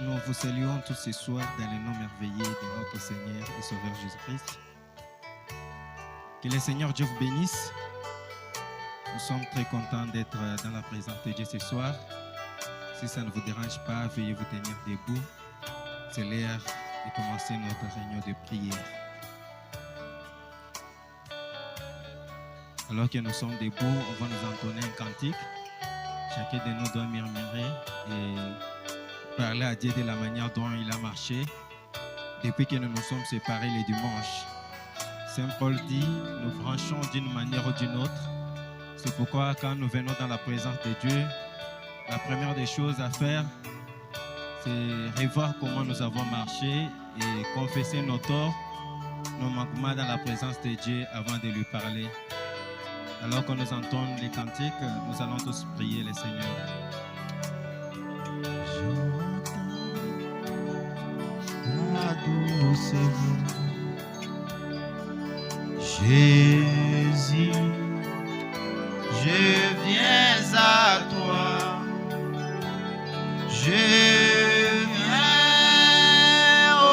Nous vous saluons tous ce soir dans le nom merveilleux de notre Seigneur et Sauveur Jésus-Christ. Que le Seigneur Dieu vous bénisse. Nous sommes très contents d'être dans la présence de Dieu ce soir. Si ça ne vous dérange pas, veuillez vous tenir debout. C'est l'heure de commencer notre réunion de prière. Alors que nous sommes debout, on va nous entonner un cantique. Chacun de nous doit murmurer et parler à Dieu de la manière dont il a marché depuis que nous nous sommes séparés les dimanches. Saint Paul dit, nous franchons d'une manière ou d'une autre. C'est pourquoi quand nous venons dans la présence de Dieu, la première des choses à faire, c'est revoir comment nous avons marché et confesser nos torts, nos manquements dans la présence de Dieu avant de lui parler. Alors que nous entendons les cantiques, nous allons tous prier le Seigneur. Ta douce Jésus, je viens à toi, je viens au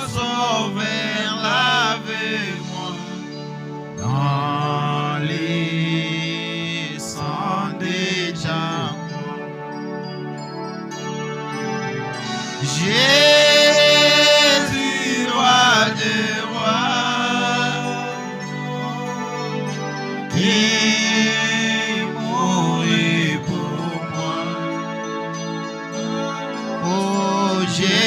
Sauveur, lave-moi dans les sangs des diamants. Jésus, roi de rois, qui mourit pour moi. Oh, je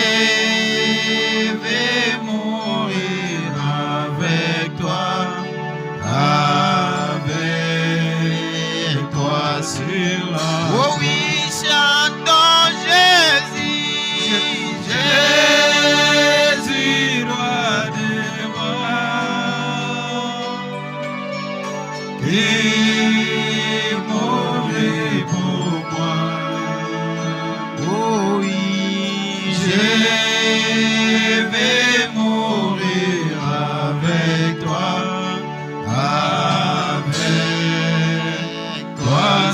vais mourir avec toi sur la. Oh oui, chantons Jésus, Jésus, roi des rois, qui mourit pour moi. Oh oui, je vais mourir avec toi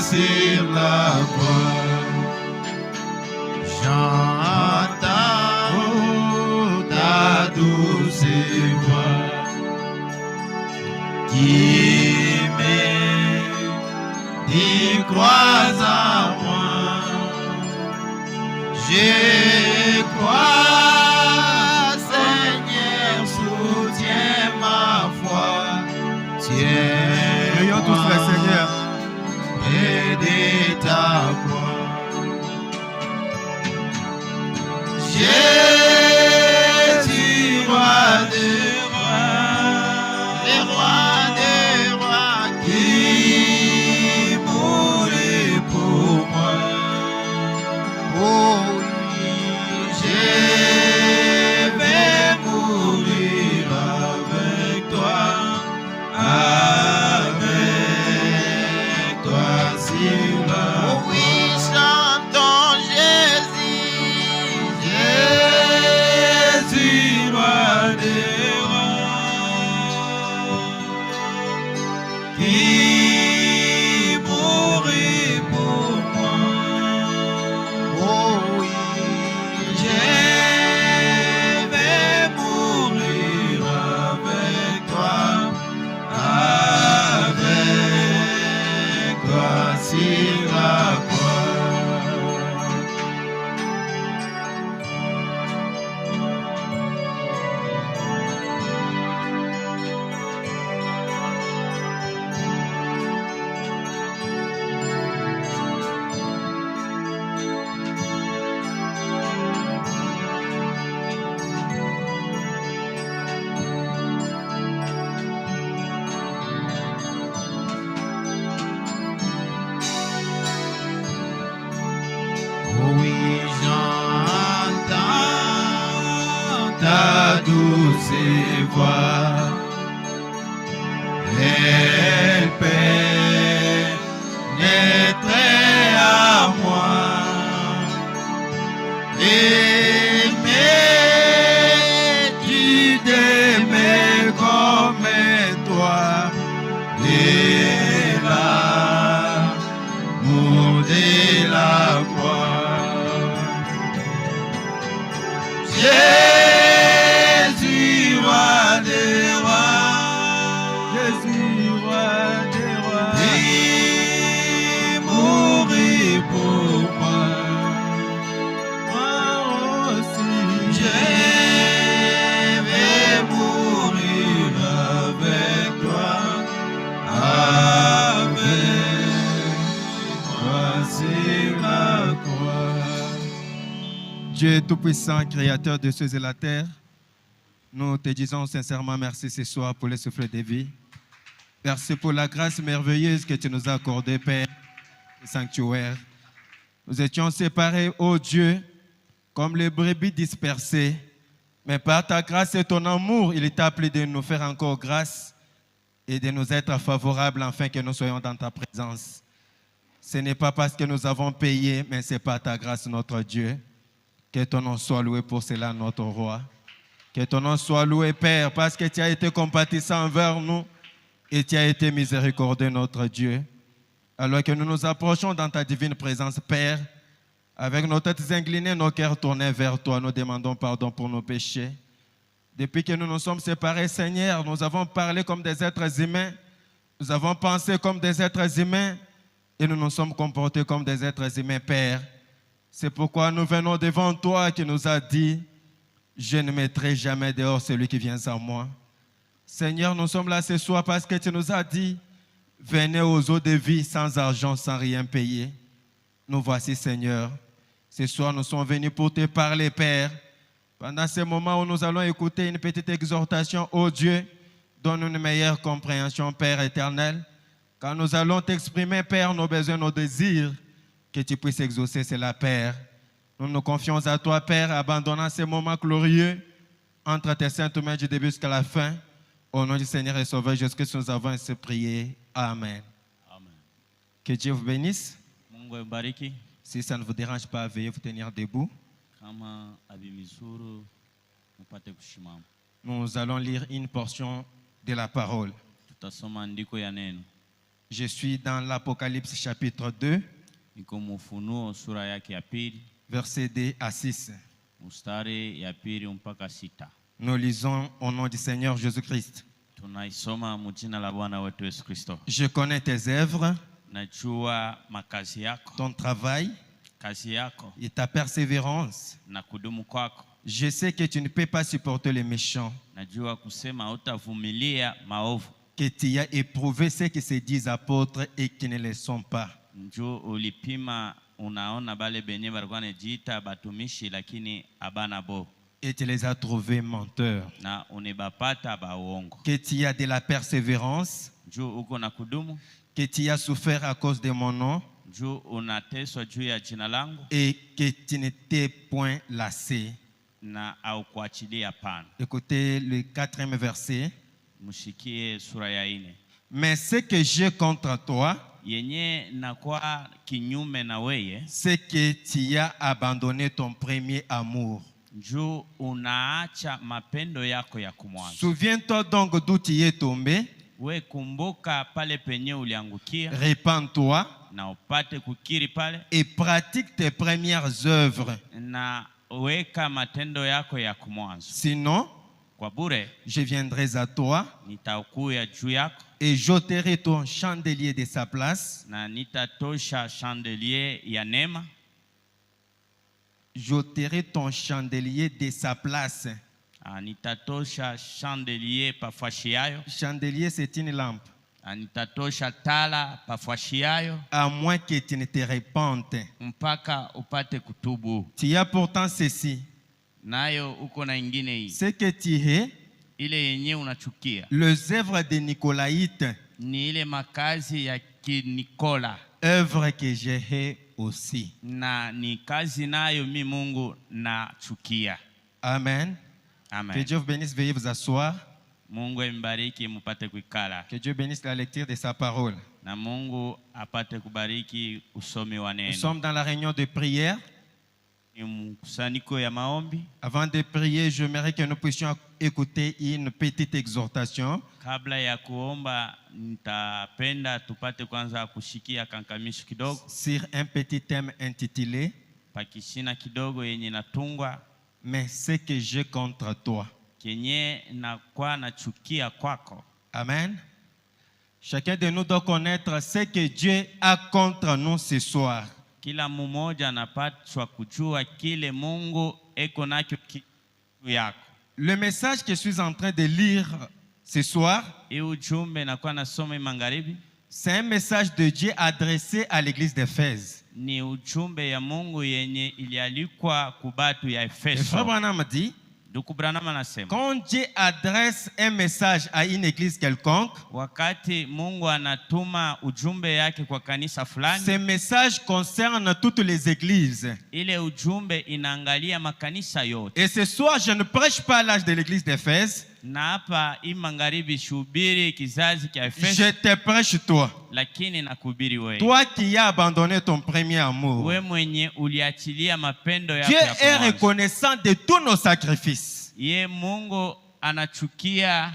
sur la croix. J'entends ta douce voix qui me dit crois en moi. Je crois, Seigneur, soutiens ma foi. Tiens, tous le Seigneur. Et de ta croix. Jésus, roi des rois, le roi des rois, qui mourit pour moi. Oh oui, je vais mourir avec toi. Oh oui, chantons Jésus, Jésus, roi des rois, qui mourit pour moi. Oh oui, je vais mourir avec toi. Sur la croix. Oui, j'entends ta douce voix. Elle pénètre à moi et tu d'aimer comme toi. Et l'amour de la croix. Dieu Tout-Puissant, Créateur de cieux et la terre, nous te disons sincèrement merci ce soir pour le souffle de vie. Merci pour la grâce merveilleuse que tu nous as accordée, Père, le sanctuaire. Nous étions séparés, ô Dieu, comme les brebis dispersées. Mais par ta grâce et ton amour, il t'a appelé de nous faire encore grâce et de nous être favorables afin que nous soyons dans ta présence. Ce n'est pas parce que nous avons payé, mais c'est par ta grâce, notre Dieu. Que ton nom soit loué pour cela, notre roi. Que ton nom soit loué, Père, parce que tu as été compatissant envers nous et tu as été miséricordieux, notre Dieu. Alors que nous nous approchons dans ta divine présence, Père, avec nos têtes inclinées, nos cœurs tournés vers toi, nous demandons pardon pour nos péchés. Depuis que nous nous sommes séparés, Seigneur, nous avons parlé comme des êtres humains, nous avons pensé comme des êtres humains et nous nous sommes comportés comme des êtres humains, Père. C'est pourquoi nous venons devant toi qui nous a dit, je ne mettrai jamais dehors celui qui vient sans moi. Seigneur, nous sommes là ce soir parce que tu nous as dit, venez aux eaux de vie sans argent, sans rien payer. Nous voici, Seigneur. Ce soir, nous sommes venus pour te parler, Père. Pendant ce moment où nous allons écouter une petite exhortation, ô Dieu, donne une meilleure compréhension, Père éternel. Quand nous allons t'exprimer, Père, nos besoins, nos désirs, que tu puisses exaucer cela, Père. Nous nous confions à toi, Père, abandonnant ces moments glorieux entre tes saintes mains du début jusqu'à la fin. Au nom du Seigneur et Sauveur Jésus-Christ, nous avons ainsi prié. Amen. Amen. Que Dieu vous bénisse. Mungu abariki. Si ça ne vous dérange pas, veuillez vous tenir debout. Kama abimizuru mupate kushimama. Nous allons lire une portion de la parole. Tutasoma andiko ya neno. Je suis dans l'Apocalypse chapitre 2, Niko Ufunuo sura yake ya pili, versets 2 à 6. mstari ya pili mpaka 6. Nous lisons au nom du Seigneur Jésus-Christ. Tunaisoma mjina la Bwana wetu Yesu Kristo. Je connais tes œuvres, Najua makazi yako, ton travail kazi yako et ta persévérance. na kudumu kwako. Je sais que tu ne peux pas supporter les méchants, Najua kusema utavumilia maovu. que tu as éprouvé ceux qui se disent apôtres et qui ne le sont pas. Njoo ulipima, unaona bale benye balikuwa wanajiita batumishi lakini abana bo, Et tu les as trouvés menteurs. na unebapata ba uongo. Que tu as de la persévérance, Njoo uko na kudumu, que tu as souffert à cause de mon nom njoo unateswa juu ya jina langu et que tu ne t'es point lassé. na au kuachilia pana. Écoutez le 4e verset. Mshikie sura ya 4. Mais ce que j'ai contre toi, Yenye na kwa kinyume na weye, c'est que tu as abandonné ton premier amour. njoo unaacha mapendo yako ya kumwanzo. Souviens-toi donc d'où tu es tombé, We kumbuka pale penye uliangukia répands-toi na upate kukiri pale, et pratique tes premières œuvres. na weka matendo yako ya kumwanzo. Sinon, Kwa bure je viendrai à toi nitakuya juu yako et j'ôterai ton chandelier de sa place. na nitatosha chandelier ya neema. J'ôterai ton chandelier de sa place. Nitatosha chandelier pafashiayo. Chandelier, c'est une lampe. Nitatosha tala pafashiayo À moins que tu ne te répandes. mpaka upate kutubu. Tu as pourtant ceci. Nayo uko na ingine hii, Ce que tu es, ile yenye unachukia les œuvres des Nicolaïtes, ni ile makazi ya kinikola, œuvres que j'ai aussi. na ni kazi nayo mi Mungu nachukia. Amen. Que Amen. Dieu vous bénisse, veuillez vous asseoir. Mungu embariki mupate kuikala, Que Dieu bénisse la lecture de sa parole. na Mungu apate kubariki usomi wa Nous neno. sommes dans la réunion de prière. Ni mkusanyiko ya maombi. Avant de prier, j'aimerais que nous puissions écouter une petite exhortation. Kabla ya kuomba, nitapenda tupate kwanza kushikia kankamisho kidogo Sur un petit thème intitulé pakishina kidogo yenye natungwa Mais ce que j'ai contre toi. kenye nakuwa nachukia kwako. Amen. Chacun de nous doit connaître ce que Dieu a contre nous ce soir. Kila mmoja anapaswa kujua kile Mungu eko nacho juu yako. Le message que je suis en train de lire ce soir, Hii ujumbe nakuwa nasoma magharibi, C'est un message de Dieu adressé à l'église d'Éphèse. Ni ujumbe ya Mungu yenye ilialikwa kubatu ya Et Frère Efeso. Branham dit, Ndugu Branham anasema quand Dieu adresse un message à une église quelconque, wakati Mungu anatuma ujumbe yake kwa kanisa fulani, ce message concerne toutes les églises. ile ujumbe inaangalia makanisa yote. Et ce soir, je ne prêche pas l'âge de l'église d'Éphèse. Na hapa hii magharibi shubiri kizazi cha Efeso, Je te prêche toi. lakini nakuhubiri wewe. Toi qui as abandonné ton premier amour. Wewe mwenye uliachilia mapendo yako Dieu ya est kwanza. reconnaissant de tous nos sacrifices. Ye Mungu anachukia,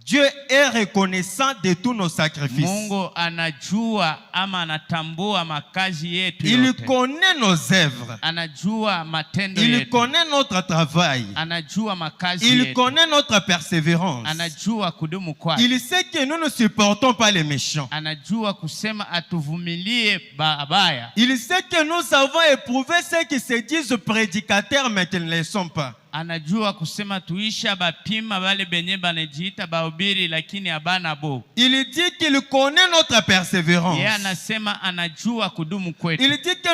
Dieu est reconnaissant de tous nos sacrifices. Mungu anajua ama anatambua makazi yetu Il yote. connaît nos œuvres. Anajua matendo Il yetu. connaît notre travail. Anajua makazi Il yetu. connaît notre persévérance. Anajua kudumu kwake. Il sait que nous ne supportons pas les méchants. Anajua kusema atuvumilie babaya. Il sait que nous avons éprouvé ceux qui se disent prédicateurs mais qui ne le sont pas. Anajua kusema tuisha bapima wale benye banajiita bahubiri lakini abana bo. Il dit qu'il connaît notre persévérance. Yeye anasema anajua kudumu kwetu. Il dit que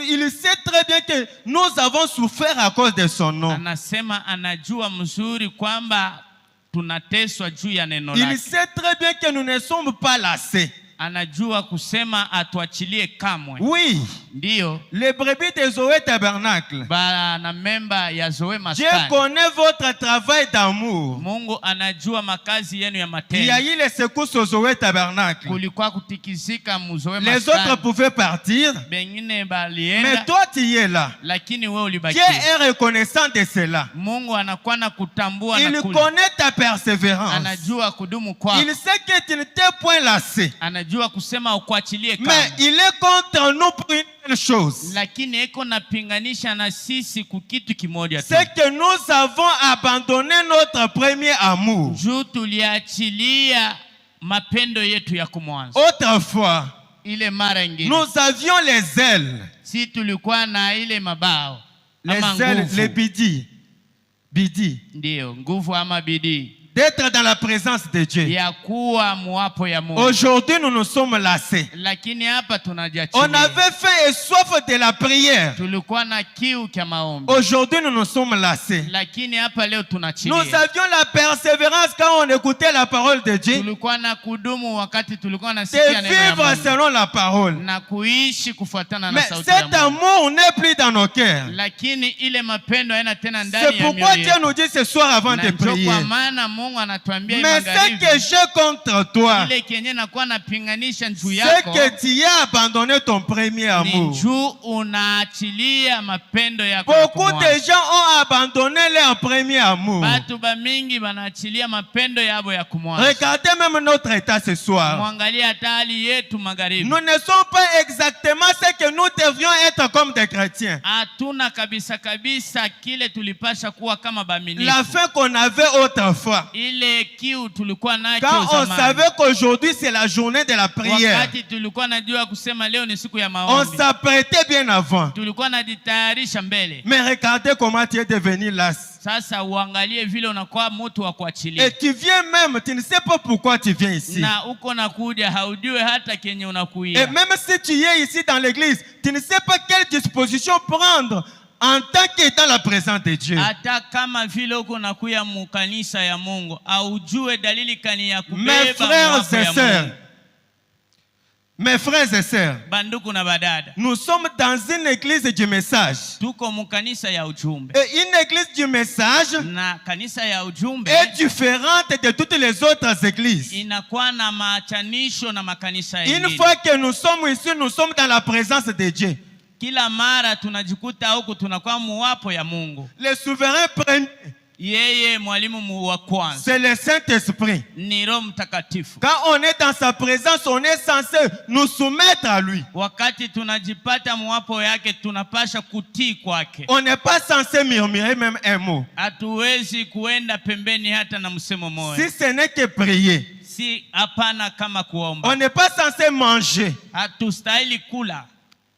il sait très bien que nous avons souffert à cause de son nom. Anasema anajua mzuri kwamba tunateswa juu ya neno Il lake. sait très bien que nous ne sommes pas lassés. Anajua kusema atuachilie kamwe. Oui, Ndiyo, les brebis de Zoé Tabernacle. bana memba ya Zoe Dieu Maskani. connaît votre travail d'amour. Mungu anajua makazi yenu ya Il y a matendo. eu les secousses au Zoé Tabernacle. Kulikuwa kutikizika muzoe Les autres Maskani. pouvaient partir, Bengine mais balienda, toi tu y es là. lakini wewe Dieu ulibaki. est reconnaissant de cela. Mungu anakuwa na kutambua na Il kule. connaît ta persévérance. Anajua kudumu kwako. Il sait que tu n'étais point lassé. Anajua kusema ukuachilie Mais kamwe. il est contre nous pour une seule chose. Lakini eko napinganisha na sisi kukitu kimoja tu. C'est que nous avons abandonné notre premier amour. Juu tuliachilia mapendo yetu ya kumwanzo. Autrefois, Ile mara ingine. nous avions les ailes. Si tulikuwa na ile mabao. Ama Les ailes, nguvu. les bidis. Bidis. Ndiyo, nguvu ama bidii. D'être dans la présence de Dieu. Ya kuwa muwapo ya Mungu. Aujourd'hui, nous nous sommes lassés. Lakini hapa tunajiachilia. On avait faim et soif de la prière. Tulikuwa na kiu kia maombi. Aujourd'hui, nous nous sommes lassés. Lakini hapa leo Nous tunachilia. avions la persévérance quand on écoutait la parole de Dieu. Tulikuwa na kudumu wakati tulikuwa De nasikia neno la vivre Mungu. selon la parole. Na kuishi kufuatana na Mais sauti ya cet Mungu. amour n'est plus dans nos cœurs. Lakini ile mapendo haina tena C'est ndani ya pourquoi mioyo Dieu yetu. nous dit ce soir avant Na de ndio prier. kwa maana Mungu anatuambia Mais ce magharibi, que j'ai contre toi, ile kenye nakuwa napinganisha juu c'est yako que tu as abandonné ton premier ni amour. juu unaachilia mapendo yako ya Beaucoup kumwanzo. de gens ont abandonné leur premier amour. Batu bamingi banaachilia mapendo yabo ya kumwanzo. Regardez même notre état ce soir. Mwangalie hata hali yetu magharibi. Nous ne sommes pas exactement ce que nous devrions être comme des chrétiens. Hatuna kabisa kabisa kile tulipasha kuwa kama baminifu. La faim qu'on avait autrefois. Ile kiu tulikuwa nacho Quand on zamani. savait qu'aujourd'hui c'est la journée de la prière. Wakati tulikuwa najua kusema leo ni siku ya On maombi. s'apprêtait bien avant. Tulikuwa najitayarisha mbele. Mais regardez comment tu es devenu las. Sasa uangalie vile unakuwa mtu wa kuachilia. Et tu viens même, tu ne sais pas pourquoi tu viens ici. Na uko nakuja haujue hata kenye Et unakuia. même si tu es ici dans l'église, tu ne sais pas quelle disposition prendre en tant qu'étant la présence de Dieu. Hata kama vile uko nakuya mu kanisa ya Mungu, aujue dalili kani ya Mes kubeba frères mwapo et ya sœurs, Mungu. mes frères et sœurs, Banduku na badada. nous sommes dans une église du message. Tuko mu kanisa ya ujumbe. Et une église du message Na kanisa ya ujumbe est différente de toutes les autres églises. inakuwa na maachanisho na makanisa Une mengine. fois que nous sommes ici, nous sommes dans la présence de Dieu. Kila mara tunajikuta huku tunakuwa muwapo ya Mungu. Le souverain premier, Yeye mwalimu wa kwanza c'est le Saint-Esprit. ni Roho Mtakatifu. Quand on est dans sa présence, on est censé nous soumettre à lui. Wakati tunajipata muwapo yake tunapasha kutii kwake. On n'est pas censé murmurer même un mot. Hatuwezi kuenda pembeni hata na msemo moja. Si ce n'est que prier. Si hapana kama kuomba. On n'est pas censé manger. Hatustahili kula.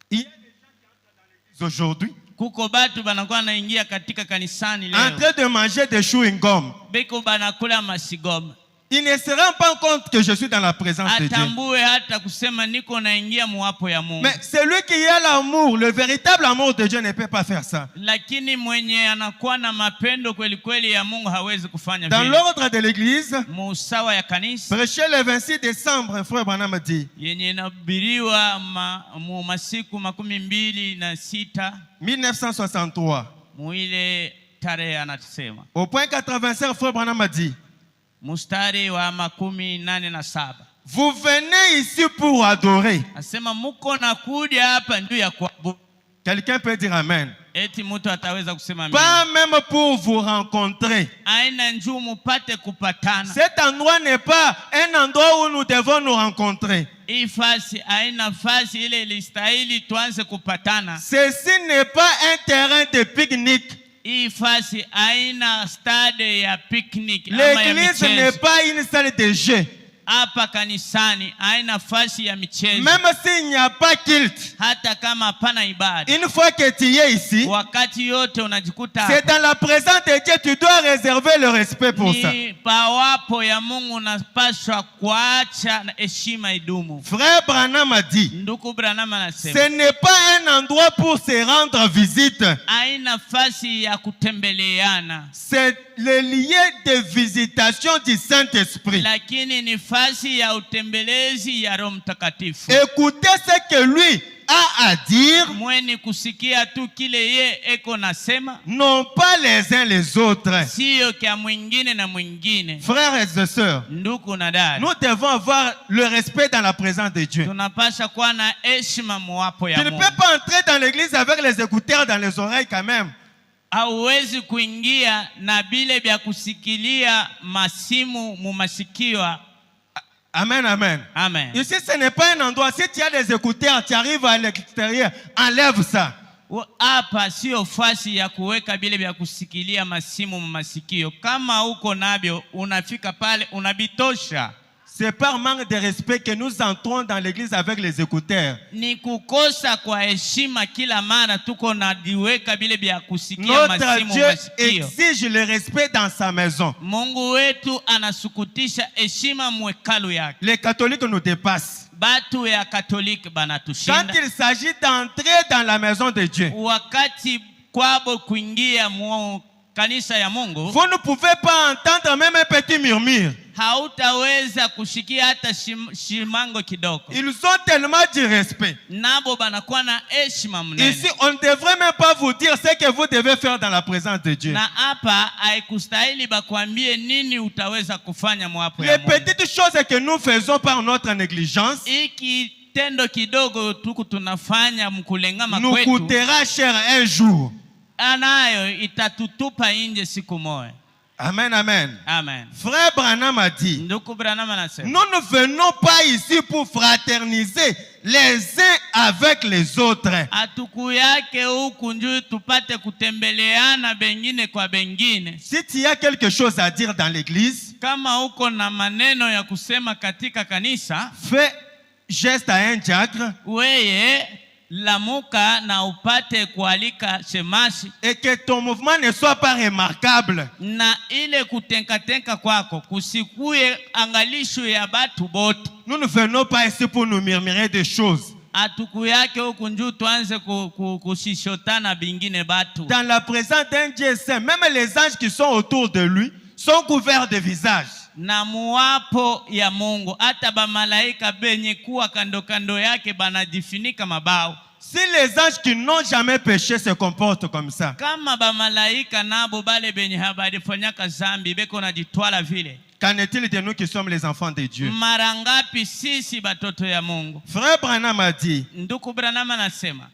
Il y a des gens qui entrent dans l'église aujourd'hui Kuko batu banakuwa naingia katika kanisani en leo. train de manger des chewing-gum. Beko banakula masigoma. il ne se rend pas compte que je suis dans la présence de Dieu. atambue hata kusema niko naingia muwapo ya Mungu. Mais celui qui a l'amour, le véritable amour de Dieu ne peut pas faire ça. Lakini mwenye anakuwa na mapendo kweli kweli ya Mungu hawezi kufanya Dans vile. l'ordre de l'église, Musawa ya kanisa prêché le 26 décembre, frère Branham dit, yenye inahubiriwa mu masiku 26 1963, muile tarehe anasema au point 85, frère Branham dit, mustari wa 87 vous venez ici pour adorer. asema muko na kuja hapa ndio ya kuabudu. Quelqu'un peut dire amen. Eti mtu ataweza kusema Pas mimi même pour vous rencontrer. aina njoo mupate kupatana. Cet endroit n'est pas un endroit où nous devons nous rencontrer. Hii fasi aina fasi ile ilistahili tuanze kupatana. Ceci n'est pas un terrain de pique-nique. Hii fasi aina stade ya picnic ama ya L'église n'est michezo. pas une salle de jeu. Hapa kanisani aina fasi ya michezo. Même s'il n'y a pas culte, Hata kama hapana ibada. une fois que tu es ici, Wakati yote unajikuta c'est dans la présence de Dieu, tu dois réserver le respect pour ça. ni pawapo ya Mungu unapaswa kuacha na heshima idumu. Frère Branham a dit, Ndugu Branham anasema ce n'est pas un endroit pour se rendre visite. aina fasi ya kutembeleana, C'est le lieu de visitation du Saint-Esprit. lakini ni fasi ya utembelezi ya Roho Mtakatifu. Écoutez ce que lui a à dire, Mweni kusikia tu kile ye eko nasema, non pas les uns les autres. siyo kia mwingine na mwingine. Frères et sœurs, Ndugu na dada, nous devons avoir le respect dans la présence de Dieu. tunapasha kuwa na heshima muwapo Tu ya ne Mungu. peux pas entrer dans l'église avec les écouteurs dans les oreilles quand même. Hauwezi kuingia na bile vya kusikilia masimu mu masikio. Amen, amen. Amen. Ici, ce n'est pas un endroit. Si tu as des écouteurs, tu arrives à l'extérieur, enlève ça. Hapa sio fasi ya kuweka bile vya kusikilia masimu mu masikio. Kama uko nabyo unafika pale unabitosha. C'est par manque de respect que nous entrons dans l'église avec les écouteurs. Ni kukosa kwa heshima kila mara tuko na diweka bile vya kusikia Notre masimu Dieu masikio. exige le respect dans sa maison. Mungu wetu anasukutisha heshima mwekalu yake. Les catholiques nous dépassent. Batu ya Katoliki Quand banatushinda. il s'agit d'entrer dans la maison de Dieu, Wakati kwabo kuingia mu kanisa ya Mungu, vous ne pouvez pas entendre même un petit murmure. hautaweza kushikia hata shimango kidogo. Ils ont tellement du respect. Nabo banakuwa na heshima mnene. Ici, on ne devrait même pas vous dire ce que vous devez faire dans la présence de Dieu. Na hapa haikustahili bakwambie nini utaweza kufanya mwapo ya Les Mungu. petites choses que nous faisons par notre négligence Iki tendo kidogo tuku tunafanya mkulengama nous kwetu, coûtera cher un jour. anayo itatutupa nje siku moja. Amen, amen. Amen. Frère Branham a dit, Ndugu Branham anasema nous ne venons pas ici pour fraterniser les uns avec les autres. atuku yake huku njuu tupate kutembeleana bengine kwa bengine. Si tu as quelque chose à dire dans l'église, Kama uko na maneno ya kusema katika kanisa, fais geste à un diacre weye lamuka na upate kualika shemashi, et que ton mouvement ne soit pas remarquable. na ile kutenka kwako kusikuye angalisho ya batu bote. Nous ne venons pas ici pour nous murmurer des choses. Atuku yake huku njuu tuanze kushishotana bingine batu. Dans la présence d'un Dieu saint, même les anges qui sont autour de lui sont couverts de visages. Na muwapo ya Mungu hata bamalaika benye kuwa kando kando yake banajifunika mabao. Si les anges qui n'ont jamais péché se comportent comme ça, Kama bamalaika nabo bale benye habalifanyaka zambi beko na jitwala vile, qu'en est-il de nous qui sommes les enfants de Dieu? mara ngapi sisi batoto ya Mungu? Frère Branham a dit, Ndugu Branham anasema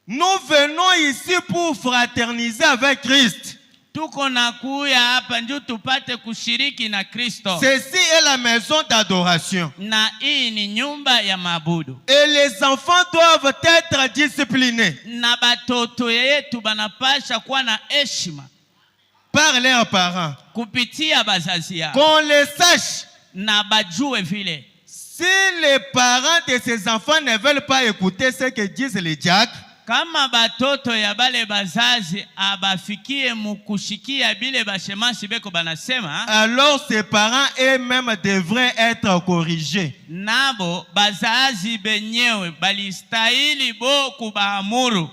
nous venons ici pour fraterniser avec Christ. tuko na kuya hapa njoo tupate kushiriki na Kristo. Ceci est la maison d'adoration. Na hii ni nyumba ya maabudu. Et les enfants doivent être disciplinés Na batoto yetu banapasha kuwa na heshima par leurs parents. kupitia bazazi yao. Qu'on les sache. Na bajue vile. Si les parents de ces enfants ne veulent pas écouter ce que disent les diacres, Kama batoto ya bale bazazi abafikie mukushikia bile bashemasi beko banasema, alors ces parents eux-mêmes devraient être corrigés. Nabo bazazi benyewe balistahili bo kubaamuru.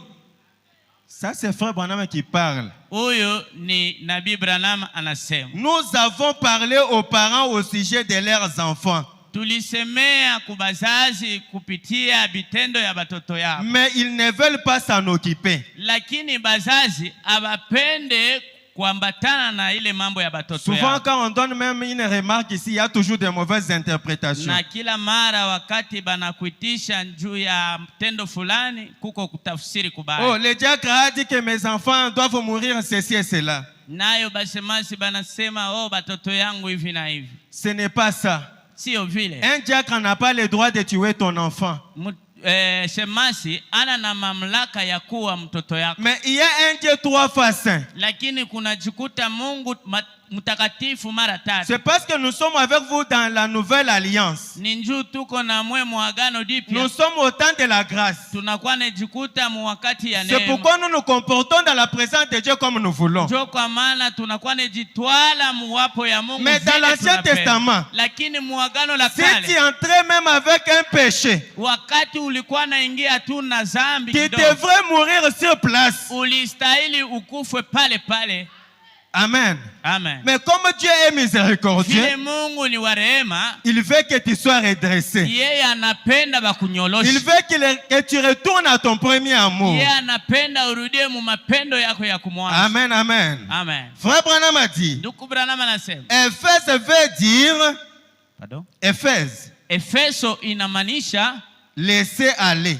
Ça c'est frère Branham qui parle. Huyo ni Nabii Branham anasema. Nous avons parlé aux parents au sujet de leurs enfants. Tulisemea kubazazi kupitia bitendo ya batoto yao. Mais ils ne veulent pas s'en occuper. Lakini bazazi abapende kuambatana na ile mambo ya batoto Souvent yao. quand on donne même une remarque ici, il y a toujours de mauvaises interprétations. Na kila mara wakati banakuitisha juu ya tendo fulani kuko kutafsiri kubaya. Oh, le diacre a dit que mes enfants doivent mourir ceci et cela. Nayo bashemasi banasema batoto yangu hivi na hivi. Ce n'est pas ça. Sio vile. Un diacre n'a pas le droit de tuer ton enfant. Shemasi ana na mamlaka ya kuwa mtoto yako. Mais il y a un Dieu 3 fois saint. Lakini kunajikuta Mungu mtakatifu mara tatu. C'est parce que nous sommes avec vous dans la nouvelle alliance. Ni njoo tuko na mwe muagano dipya. Nous sommes au temps de la grâce. Tunakuwa najikuta mu wakati ya neema. C'est pourquoi nous nous comportons dans la présence de Dieu comme nous voulons. Njoo kwa maana tunakuwa najitwala muwapo ya Mungu. Mais dans l'Ancien Testament, lakini muagano la si kale, tu entrais même avec un péché, wakati ulikuwa naingia tu na dhambi tu kidogo, devrais mourir sur place. ulistahili ukufe pale pale. Amen. Amen. Mais comme Dieu est miséricordieux, Vile Mungu ni wa rehema, il veut que tu sois redressé. yeye anapenda bakunyolosha. Il veut que tu retournes à ton premier amour. Yeye anapenda urudie mu mapendo yako ya kumwanzo. Amen, amen. Amen. Frère Branham a dit, Ndugu Branham anasema, Éphèse veut dire, pardon? Éphèse, Efeso inamaanisha laisser aller.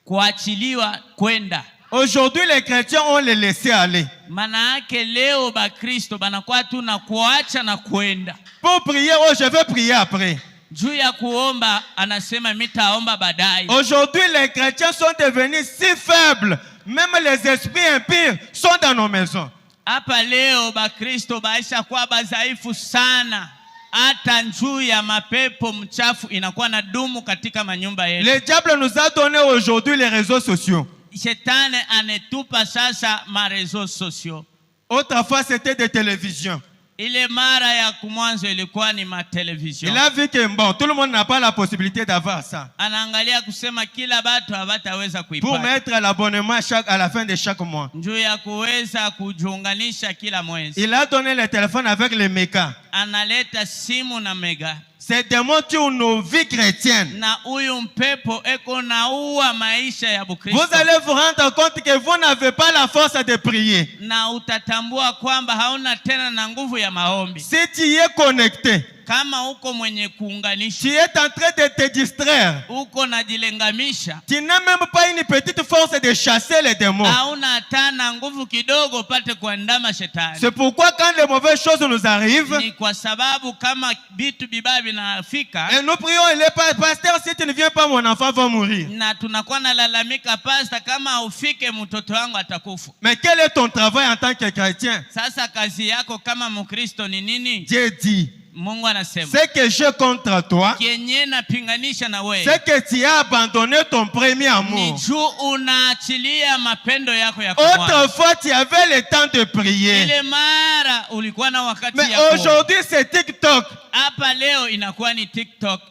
kuachiliwa kwenda. Aujourd'hui, les chrétiens ont les laissé aller. Maana yake leo bakristo banakuwa tu na kuacha na kwenda. Pour prier, oh, je vais prier après. Juu ya kuomba anasema mitaomba baadaye. Aujourd'hui, les chrétiens sont devenus si faibles. Même les esprits impurs sont dans nos maisons. Hapa leo bakristo baisha kuwa bazaifu sana. Hata njuu ya mapepo mchafu inakuwa na dumu katika manyumba yetu. Le diable nous a donné aujourd'hui les réseaux sociaux. Shetani anetupa sasa marezo sociaux. Autrefois, c'était des télévisions. Ile mara ya kumwanzo ilikuwa ni matelevision. Il a vu que bon, tout le monde n'a pas la possibilité d'avoir ça. Anaangalia kusema kila batu habataweza kuipata. Pour mettre l'abonnement à la fin de chaque mois. Njoo ya kuweza kujiunganisha kila mwezi. Il a donné le téléphone avec les mégas. Analeta simu na mega. C'est démon tuent nos vies chrétiennes. Na huyu mpepo eko naua maisha ya Bukristo. Vous allez vous rendre compte que vous n'avez pas la force de prier. Na utatambua kwamba hauna tena na nguvu ya maombi. Si tu y es connecté, kama uko mwenye kuunganisha, tu es en train de te distraire. uko najilengamisha, Tu n'as même pas une petite force de chasser les démons. hauna hata na nguvu kidogo pate kuandama shetani. C'est pourquoi quand les mauvaises choses nous arrivent, Ni kwa sababu kama vitu bibaya vinafika, et nous prions, il est pasteur, si tu ne viens pas, mon enfant va mourir. na tunakuwa nalalamika, pasta, kama ufike mtoto wangu atakufa. Mais quel est ton travail en tant que chrétien? Sasa kazi yako kama Mkristo ni nini? Dieu dit, Mungu anasema, ce que j'ai contre toi, kienye napinganisha na wewe, c'est que tu as abandonné ton premier ni amour. juu unaachilia mapendo yako ya kumwacha. Autrefois, tu avais le temps de prier. Ile mara ulikuwa na wakati Mais ya kuomba. aujourd'hui, c'est TikTok. Hapa leo inakuwa ni TikTok.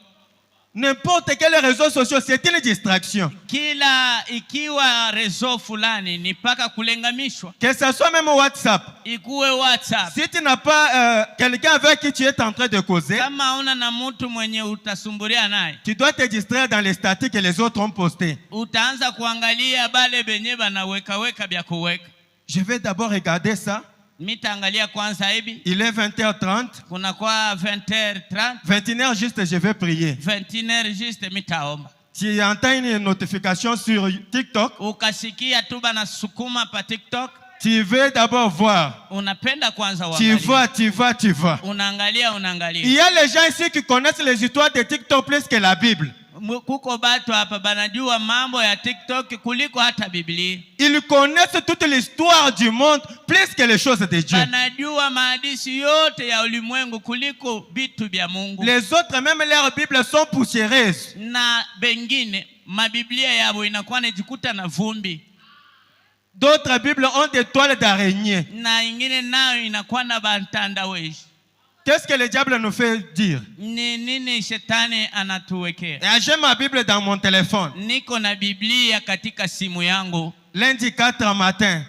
N'importe quel réseau social, c'est une distraction. Kila ikiwa rezo fulani ni paka kulengamishwa. Que ce soit même WhatsApp. Ikuwe WhatsApp. Si tu n'as pas quelqu'un avec qui tu es en train de causer, Kama una na mtu mwenye utasumburia naye, tu dois te distraire dans les statistiques que les autres ont postées. utaanza kuangalia bale benye banaweka weka bya kuweka. Je vais d'abord regarder ça. Mitaangalia kwanza hivi. Il est 20h30. Kuna kwa 20h30, 21h juste, je vais prier. 21h juste mitaomba. Tu entends une notification sur TikTok, Ukasikia tu bana sukuma pa TikTok, tu veux d'abord voir. unapenda kwanza Tu uangalie. vas, tu vas, tu vas. Unaangalia. Il y a les gens ici qui connaissent les histoires de TikTok plus que la Bible. Kuko batu hapa banajua mambo ya TikTok kuliko hata Biblia. Ils connaissent toute l'histoire du monde plus que les choses de Dieu. Banajua mahadisi yote ya ulimwengu kuliko vitu vya Mungu. Les autres, même leurs Bibles sont poussiéreuses. Na bengine mabiblia yabo inakuwa najikuta na vumbi. D'autres Bibles ont des toiles d'araignée. na ingine nayo inakuwa na bantandaweshi. Qu'est-ce que le diable nous fait dire? Ni nini shetani anatuwekea? Et j'ai ma Bible dans mon téléphone. Niko na Biblia katika simu yangu. Lundi 4 matin.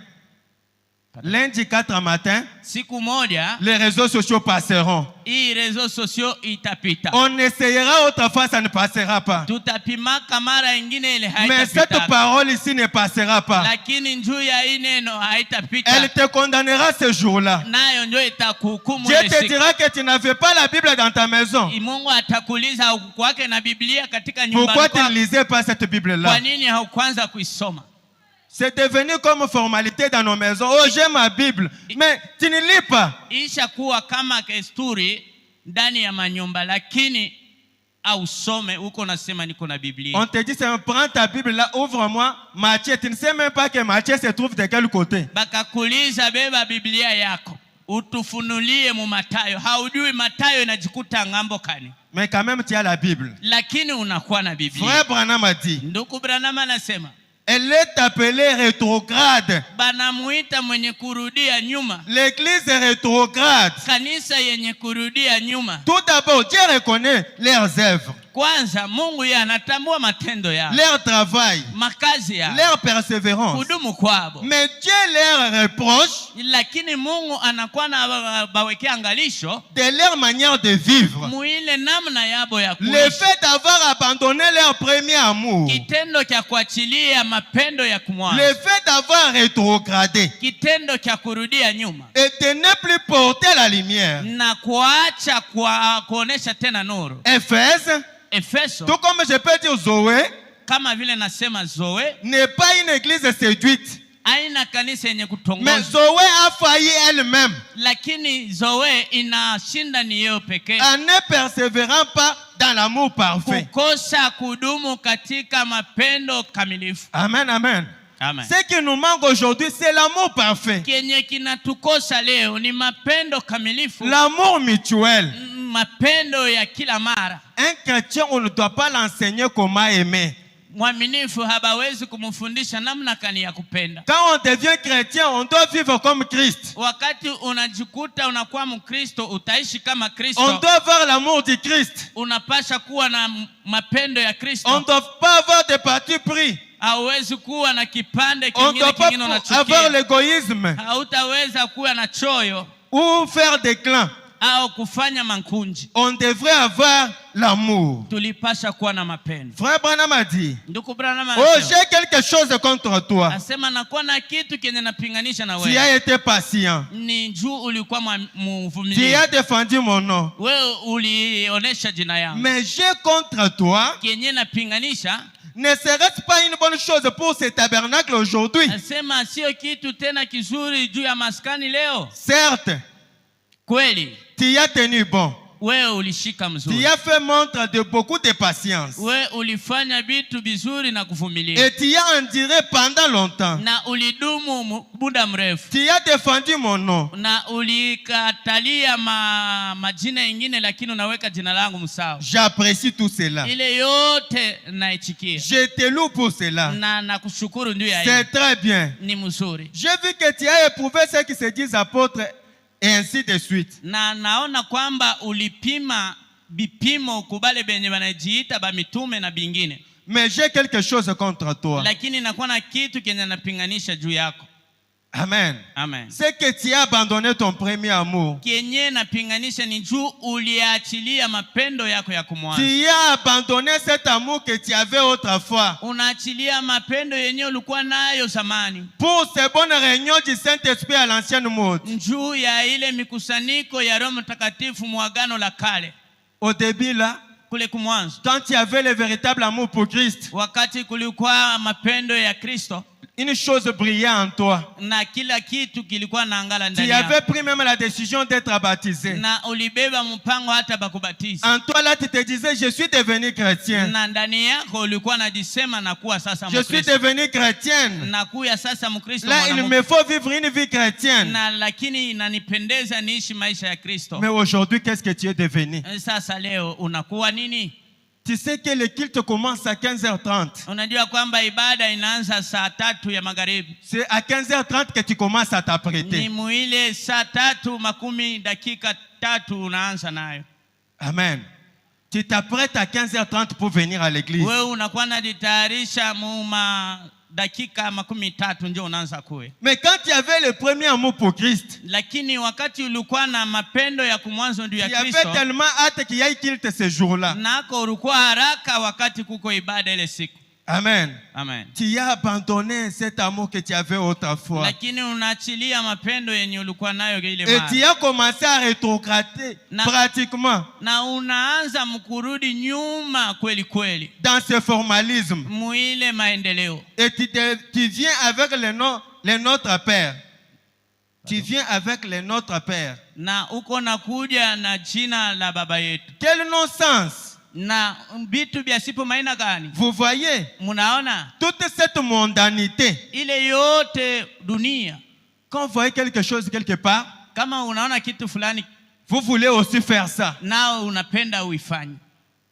Lundi 4 matin, Siku moja les réseaux sociaux passeront. hii réseaux sociaux itapita. On essayera autrefois, ça ne passera pas. Tutapimaka mara ingine ile Mais cette haitapita. parole ici ne passera pas. Lakini njuu ya hii neno haitapita. Elle te condamnera ce jour-là. Nayo ndio itakuhukumu Dieu ile te siku. dira que tu n'avais pas la Bible dans ta maison. Mungu atakuuliza haukuwake na Biblia katika nyumba Pourquoi tu ne yako. lisais pas cette Bible-là? Kwa nini haukuanza kuisoma? C'est devenu comme formalité dans nos maisons. Oh, j'ai ma Bible. Mais tu ne lis pas. Isha kuwa kama desturi ndani ya manyumba, lakini ausome huko nasema niko na Biblia. On te dit, prends ta Bible là, ouvre-moi Matthieu. Tu ne sais même pas que Matthieu se trouve de quel côté. Bakakuuliza beba Biblia yako, utufunulie mu Mathayo. Haujui Mathayo inajikuta ngambo kani. Mais quand même, tu as la Bible. Lakini unakuwa na Biblia. Frère Branham a dit, Ndugu Branham anasema, elle est appelée rétrograde. banamuita mwenye kurudia nyuma. L'église est rétrograde. Kanisa yenye kurudia nyuma. Tout d'abord, Dieu reconnaît leurs œuvres, Kwanza Mungu yeye anatambua matendo yao, leur travail, makazi yao, leur persévérance. kudumu kwabo. Mais Dieu leur reproche Lakini Mungu anakuwa na bawekea angalisho de leur manière de vivre. muile namna yabo ya Le kuishi. fait d'avoir abandonné leur premier amour. Kitendo cha kuachilia mapendo ya Le kumwacha. fait d'avoir rétrogradé Kitendo cha kurudia nyuma et de ne plus porter la lumière. na kuacha kuonesha tena nuru. Éphèse, Efeso, tout comme je peux dire Zoé, kama vile nasema Zoe, n'est pas une église séduite. haina kanisa yenye Mais kutongoza. Zoé a failli elle-même Lakini Zoe inashinda ni yeye pekee. en ne persévérant pas dans l'amour parfait. Kukosa kudumu katika mapendo kamilifu. Amen, amen. Amen. Ce qui nous manque aujourd'hui, c'est l'amour parfait. Kenye kinatukosa leo ni mapendo kamilifu. L'amour mutuel. Mapendo ya kila mara. Un chrétien, on ne doit pas l'enseigner comment aimer. Mwaminifu habawezi kumfundisha namna kani ya kupenda. Quand on devient chrétien, on doit vivre comme Christ. Wakati unajikuta unakuwa Mkristo, utaishi kama On Kristo. doit avoir l'amour du Christ. Unapasha kuwa na mapendo ya On Kristo. ne doit pas avoir de parti pris. Hauwezi kuwa na kipande On ne kingine doit pas kingine avoir unachukia. l'égoïsme Hautaweza kuwa na choyo ou faire des clans. au kufanya mankunji. On devrait avoir l'amour. Tulipasha kuwa na mapendo. Frère Branham a dit, Ndugu Branham oh, anasema, j'ai quelque chose contre toi. asema nakuwa na kitu kenye napinganisha na Tu wewe. as été patient. Ni juu ulikuwa Tu mvumilivu. as défendu mon nom. Wewe ulionesha jina yangu. Mais j'ai contre toi. Kenye napinganisha, Ne serait-ce pas une bonne chose pour ce tabernacle aujourd'hui? asema sio kitu tena kizuri juu ya maskani leo. Certes, Kweli, tu as tenu bon. wewe ulishika Tu mzuri. as fait montre de beaucoup de patience. Wewe ulifanya vitu vizuri na kuvumilia. Et tu as enduré pendant longtemps. Na ulidumu muda mrefu. Tu as défendu mon nom. Na ulikatalia majina mengine lakini unaweka jina langu msawa. J'apprécie tout cela. Ile yote naichikia. Je te loue pour cela. Na nakushukuru ndio ya C'est très bien. ni mzuri. J'ai vu que tu as éprouvé ceux qui se disent apôtres et ainsi de suite. Na naona kwamba ulipima bipimo kubale benye wanajiita ba mitume na bingine. Mais j'ai quelque chose contre toi. Lakini nakuwa na kitu kenye napinganisha juu yako. Amen. Amen. C'est que tu as abandonné ton premier amour. Kenye napinganisha ni juu uliachilia mapendo yako ya kumwanza. Tu as abandonné cet amour que tu avais autrefois. Unaachilia mapendo yenye ulikuwa nayo zamani. Pour ces bonnes réunions du Saint-Esprit à l'ancienne mode. Juu ya ile mikusanyiko ya Roho Mtakatifu muagano la kale. Au début là, kule kumwanzo, quand tu avais le véritable amour pour Christ, wakati kulikuwa mapendo ya Kristo, une chose brillait en toi. na kila kitu kilikuwa naangala Tu ndani yako. avais pris même la décision d'être baptisé. Na ulibeba mpango hata bakubatiza. En toi là, tu te disais, je suis devenu chrétien. Na ndani yako ulikuwa najisema na kuwa sasa Je suis Mkristo. devenu chrétienne. Na kuya sasa Mkristo Là, il mwanamke. me faut vivre une vie chrétienne. Na lakini inanipendeza niishi maisha ya Kristo. Mais aujourd'hui, qu'est-ce que tu es devenu? Sasa leo unakuwa nini? Tu sais que le culte commence à 15h30. Unajua kwamba ibada inaanza saa 3 ya magharibi. C'est à 15h30 que tu commences à t'apprêter. Ni muile saa 3:10 unaanza nayo. Amen. Tu t'apprêtes à 15h30 pour venir à l'église. Wewe unakuwa unajitayarisha dakika 13 ndio unaanza kuwe. Mais quand tu avais le premier amour pour Christ, Lakini wakati ulikuwa na mapendo ya kumwanzo ndio ya tu avais Kristo, tellement hâte qu'il y ait culte ce jour-là. nako ulikuwa haraka wakati kuko ibada ile siku. Amen. Amen. Tu as abandonné cet amour que tu avais autrefois. Lakini unaachilia mapendo yenye ulikuwa nayo ile Et mara. tu as commencé à rétrograder pratiquement Na unaanza mkurudi nyuma kweli kweli. dans ce formalisme. Muile maendeleo. Et tu viens avec le Notre Père. Tu viens avec le Notre Père. Na uko nakuja na jina la baba yetu. Quel non-sens! Na vitu vya sipo maina gani? Vous voyez, Munaona toute cette mondanité. ile yote dunia. Quand vous voyez quelque chose quelque part, Kama unaona kitu fulani, vous voulez aussi faire ça. nao unapenda uifanye.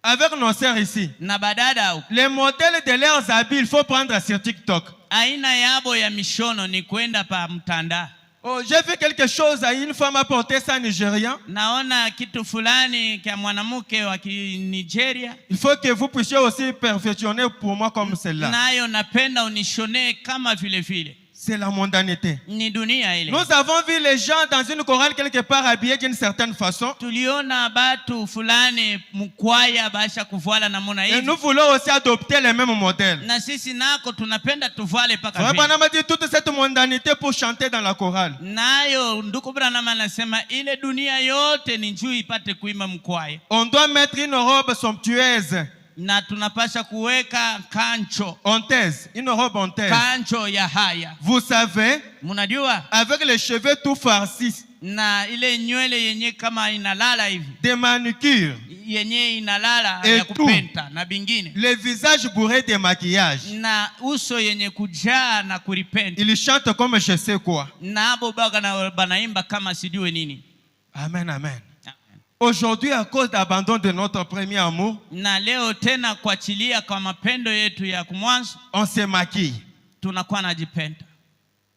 Avec nos sœurs ici, Na badada huko, les modèles de leurs habits, il faut prendre sur TikTok. aina yabo ya mishono ni kwenda pa mtandao. Oh, j'ai vu quelque chose, une femme a porté ça en Nigérian. Naona kitu fulani kwa mwanamke wa Nigeria. Il faut que vous puissiez aussi perfectionner pour moi comme celle-là. Nayo napenda unishonee kama vile vile. C'est la mondanité. Ni dunia ile. Nous avons vu les gens dans une chorale quelque part habillés d'une certaine façon. Tuliona batu fulani mkwaya basha kuvala namuna Et hivi. nous voulons aussi adopter les mêmes modèles. Na sisi nako tunapenda tuvale paka vile. Vraiment, on m'a dit toute cette mondanité pour chanter dans la chorale. Nayo ndugu Branham anasema ile dunia yote ni njoo ipate kuimba mkwaya. On doit mettre une robe somptueuse. Na tunapasha kuweka kancho. Honteuse, une robe honteuse. Kancho ya haya. Vous savez, Munajua? avec les cheveux tout farcis, Na ile nywele yenye kama inalala hivi. des manucures, Yenye inalala Et ya kupenta na bingine. le visage bourré de maquillage. Na uso yenye kujaa na kuripenta. Ils chantent comme je sais quoi. Na abo baga na banaimba kama sijue nini. Amen, amen. Aujourd'hui, à cause d'abandon de notre premier amour, Na leo tena kuachilia kwa mapendo yetu ya kumwanzo, on se maquille. tunakuwa najipenda.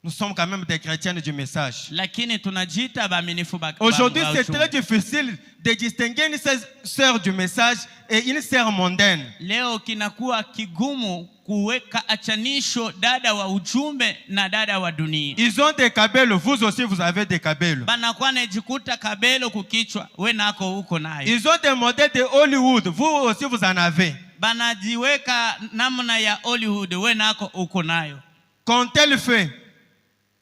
Nous sommes quand même des chrétiens du message. Lakini tunajiita baaminifu ba. Aujourd'hui, c'est très difficile de distinguer une sœur du message et une sœur mondaine. Leo kinakuwa kigumu kuweka achanisho dada wa ujumbe na dada wa dunia. Ils ont des kabelo, vous aussi vous avez des kabelo. Banakuwa najikuta kabelo kukichwa, we nako uko nayo. Ils ont des modèles de Hollywood, vous aussi vous en avez. Banajiweka namna ya Hollywood, we nako uko nayo. Qu'ont-elles fait?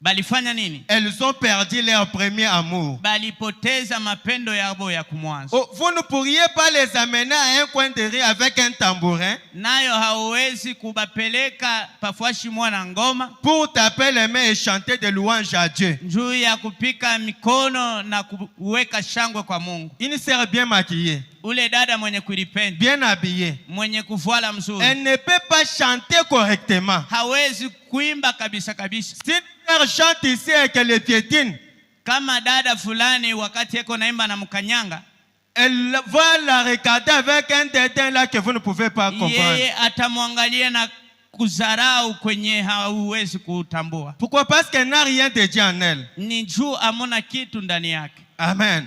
Balifanya nini? Elles ont perdu leur premier amour. Balipoteza mapendo yabo ya kumwanzo. Oh, vous ne pourriez pas les amener à un coin de rue avec un tambourin Nayo hauwezi kubapeleka pafuashi mwana ngoma pour taper les mains et chanter des louanges à Dieu. juu ya kupika mikono na kuweka shangwe kwa Mungu. Une sœur bien maquillée, Ule dada mwenye kulipenda, bien habillée, mwenye kuvala mzuri, elle ne peut pas chanter correctement. hawezi kuimba kabisa kabisa. Si une sœur chante ici et qu'elle piétine, Kama dada fulani wakati yeko naimba na mkanyanga, elle va la regarder avec un dédain là que vous ne pouvez pas comprendre. yeye atamwangalia na kuzarau kwenye hauwezi kutambua. Pourquoi? Parce qu'elle n'a rien de Dieu en elle. Ni juu amona kitu ndani yake. Amen.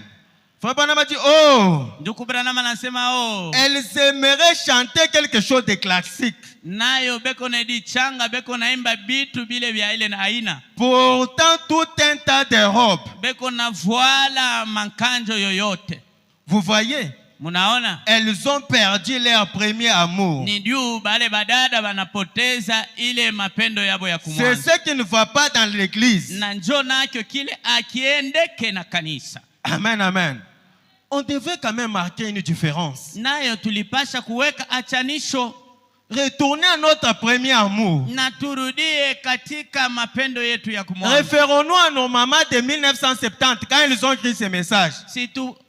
Frère Branham a dit, oh, Ndugu Branham anasema elles aimeraient chanter quelque chose de classique. nayo beko nedi changa beko naimba bitu bile vya ile na aina. Pourtant, tout un tas de robes. Beko na voila mankanjo yoyote. Vous voyez? Munaona? Elles ont perdu leur premier amour. Ni juu bale badada banapoteza ile mapendo yabo ya C'est kumwanzo. ce qui ne va pas dans l'église. Na njo nacho kile akiendeke na kanisa. Amen, amen. On devrait quand même marquer une différence. Nayo tulipasha kuweka achanisho. Retourner à notre premier amour. Na turudie katika mapendo yetu ya kumwanzo. Référons-nous à nos mamans de 1970 quand ils ont écrit ce message. Si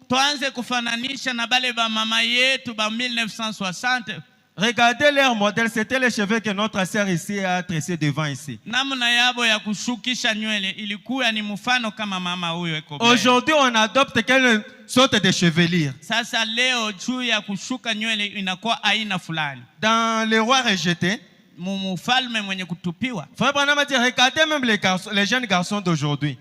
tuanze kufananisha na bale ba mama yetu ba 1960 Regardez leur modèle, c'était les cheveux que notre sœur ici a tressé devant ici. Namna yabo ya kushukisha nywele ilikuwa ni mfano kama mama huyo eko mbele. Aujourd'hui, on adopte quelle sorte de chevelure? Sasa leo juu ya kushuka nywele inakuwa aina fulani. Dans le roi rejeté, mfalme mwenye kutupiwa. Frère Branham a dit, regardez même les jeunes garçons d'aujourd'hui.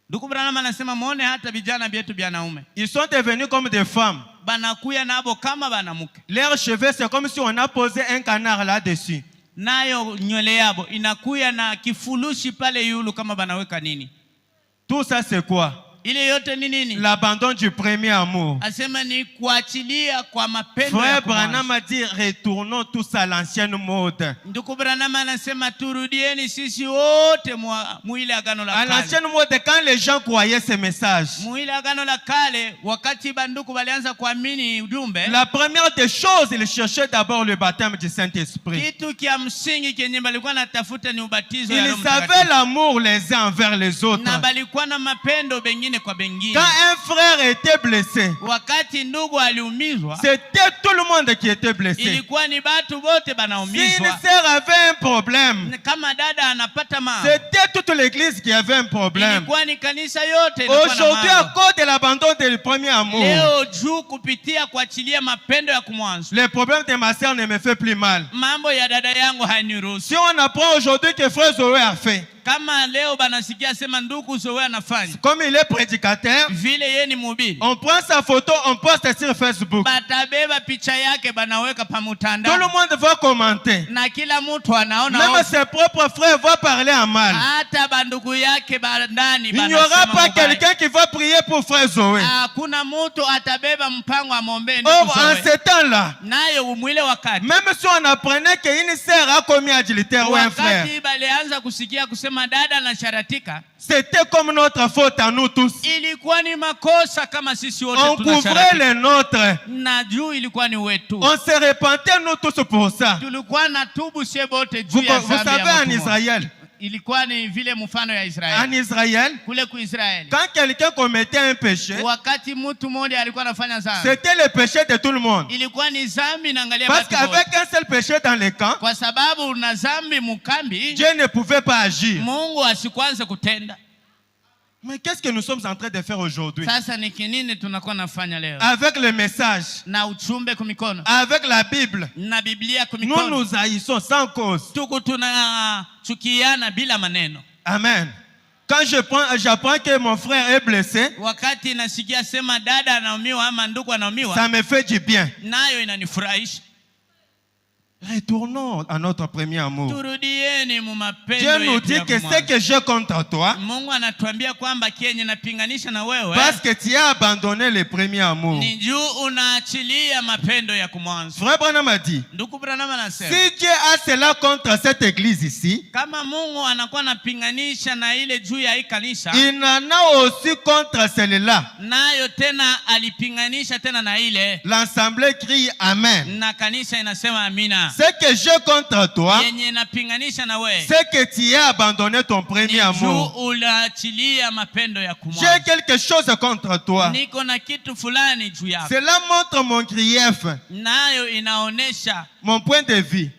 Ndugu Branham anasema muone hata vijana vyetu vya naume. Ils sont devenus comme des femmes. Banakuya nabo kama banamuke. Leurs cheveux, c'est comme si on a posé un canard là-dessus. Nayo nywele yabo inakuya na kifurushi pale yulu kama banaweka nini. Tout ça c'est quoi? Ile yote ni nini? L'abandon du premier amour. Asema ni kuachilia kwa mapendo ya Frère kwanza. Branham a dit, retournons tous à l'ancienne mode. Ndugu Branham anasema turudieni sisi wote muile agano la À kale. l'ancienne mode, quand les gens croyaient ces messages, Muile agano la kale wakati banduku walianza kuamini ujumbe. la première des choses, ils cherchaient d'abord le baptême du Saint-Esprit. Kitu kia msingi kenye balikuwa natafuta ni ubatizo ya Ils Roho savaient Mtakatifu. l'amour les uns envers les autres. Na balikuwa na mapendo bengine kwa bengine. Quand un frère était blessé, Wakati ndugu aliumizwa, c'était tout le monde qui était blessé. ilikuwa ni batu bote Si une banaumizwa. sœur avait un problème, Kama dada anapata mambo, c'était toute l'église qui avait un problème. ilikuwa ni kanisa yote ilikuwa na Aujourd'hui, à mambo. cause de l'abandon du premier amour, Leo juu kupitia kuachilia mapendo ya kumwanzo, le problème de ma sœur ne me fait plus mal. mambo ya dada yangu hainiruhusu. Si on apprend aujourd'hui que frère Zoé a fait, Kama leo banasikia sema ndugu Zoe anafanya comme il est prédicateur, vile yeye ni mhubiri, on prend sa photo, on poste sur Facebook. batabeba picha yake banaweka pa Tout le mtandao monde va commenter. na kila mtu anaona Même wote. ses propres frères vont parler en mal. Hata bandugu yake bandani Il n'y aura banasema pas mubaya. quelqu'un qui va prier pour frère Zoé. Hakuna mtu atabeba mpango amwombee Or, ndugu en Zoe. ce temps-là, Nayo mwile wakati même si on apprenait qu'une sœur a commis adultère ou un frère, wakati balianza kusikia kusema dada na sharatika, c'était comme notre faute à nous tous. ilikuwa ni makosa kama sisi wote On couvrait tunasharatika. les nôtres. Na juu ilikuwa ni wetu. On se repentait nous tous pour ça. Tulikuwa na tubu sie bote Vous, juu ya vous dhambi ya savez, en mtu mmoja. Israël, Ilikuwa ni vile mfano ya en Israeli. Israël, Kule ku Israeli, quand quelqu'un commettait un péché, wakati mtu mmoja alikuwa anafanya dhambi, c'était le péché de tout le monde. ilikuwa ni dhambi inaangalia Parce watu wote. qu'avec un seul péché dans les camps, Kwa sababu una dhambi mukambi, Dieu ne pouvait pas agir. Mungu asikwanze kutenda. Mais qu'est-ce que nous sommes en train de faire aujourd'hui? Sasa ni kinini tunakuwa nafanya leo? Avec le message, Na uchumbe kumikono, avec la Bible, na Biblia nous kumikono, nous haïssons sans cause. tuku tunachukiana bila maneno. Amen. Quand j'apprends que mon frère est blessé, Wakati nasikia sema dada anaumiwa ama ndugu anaumiwa, ça me fait du bien. nayo inanifurahisha. Retournons à notre premier amour. Turudieni mu mapendo Dieu nous yetu dit ya que ce kumwanzo. que j'ai contre toi, Mungu anatuambia kwamba kenye napinganisha na wewe parce que tu as abandonné le premier amour. ni juu unaachilia mapendo ya kumwanzo. Frère Branham a dit, Ndugu Branham anasema si Dieu a cela contre cette église ici, kama Mungu anakuwa anapinganisha na ile juu ya hii kanisa, il en a aussi contre celle-là. nayo tena alipinganisha tena na ile, L'assemblée crie Amen. na kanisa inasema amina. Ce que j'ai contre toi, Yenye napinganisha na wewe c'est que tu as abandonné ton ni premier juu amour. unaachilia mapendo ya J'ai kumwanzo. quelque chose contre toi. Niko na kitu fulani juu yako, Cela montre mon grief, nayo inaonesha mon point de vue.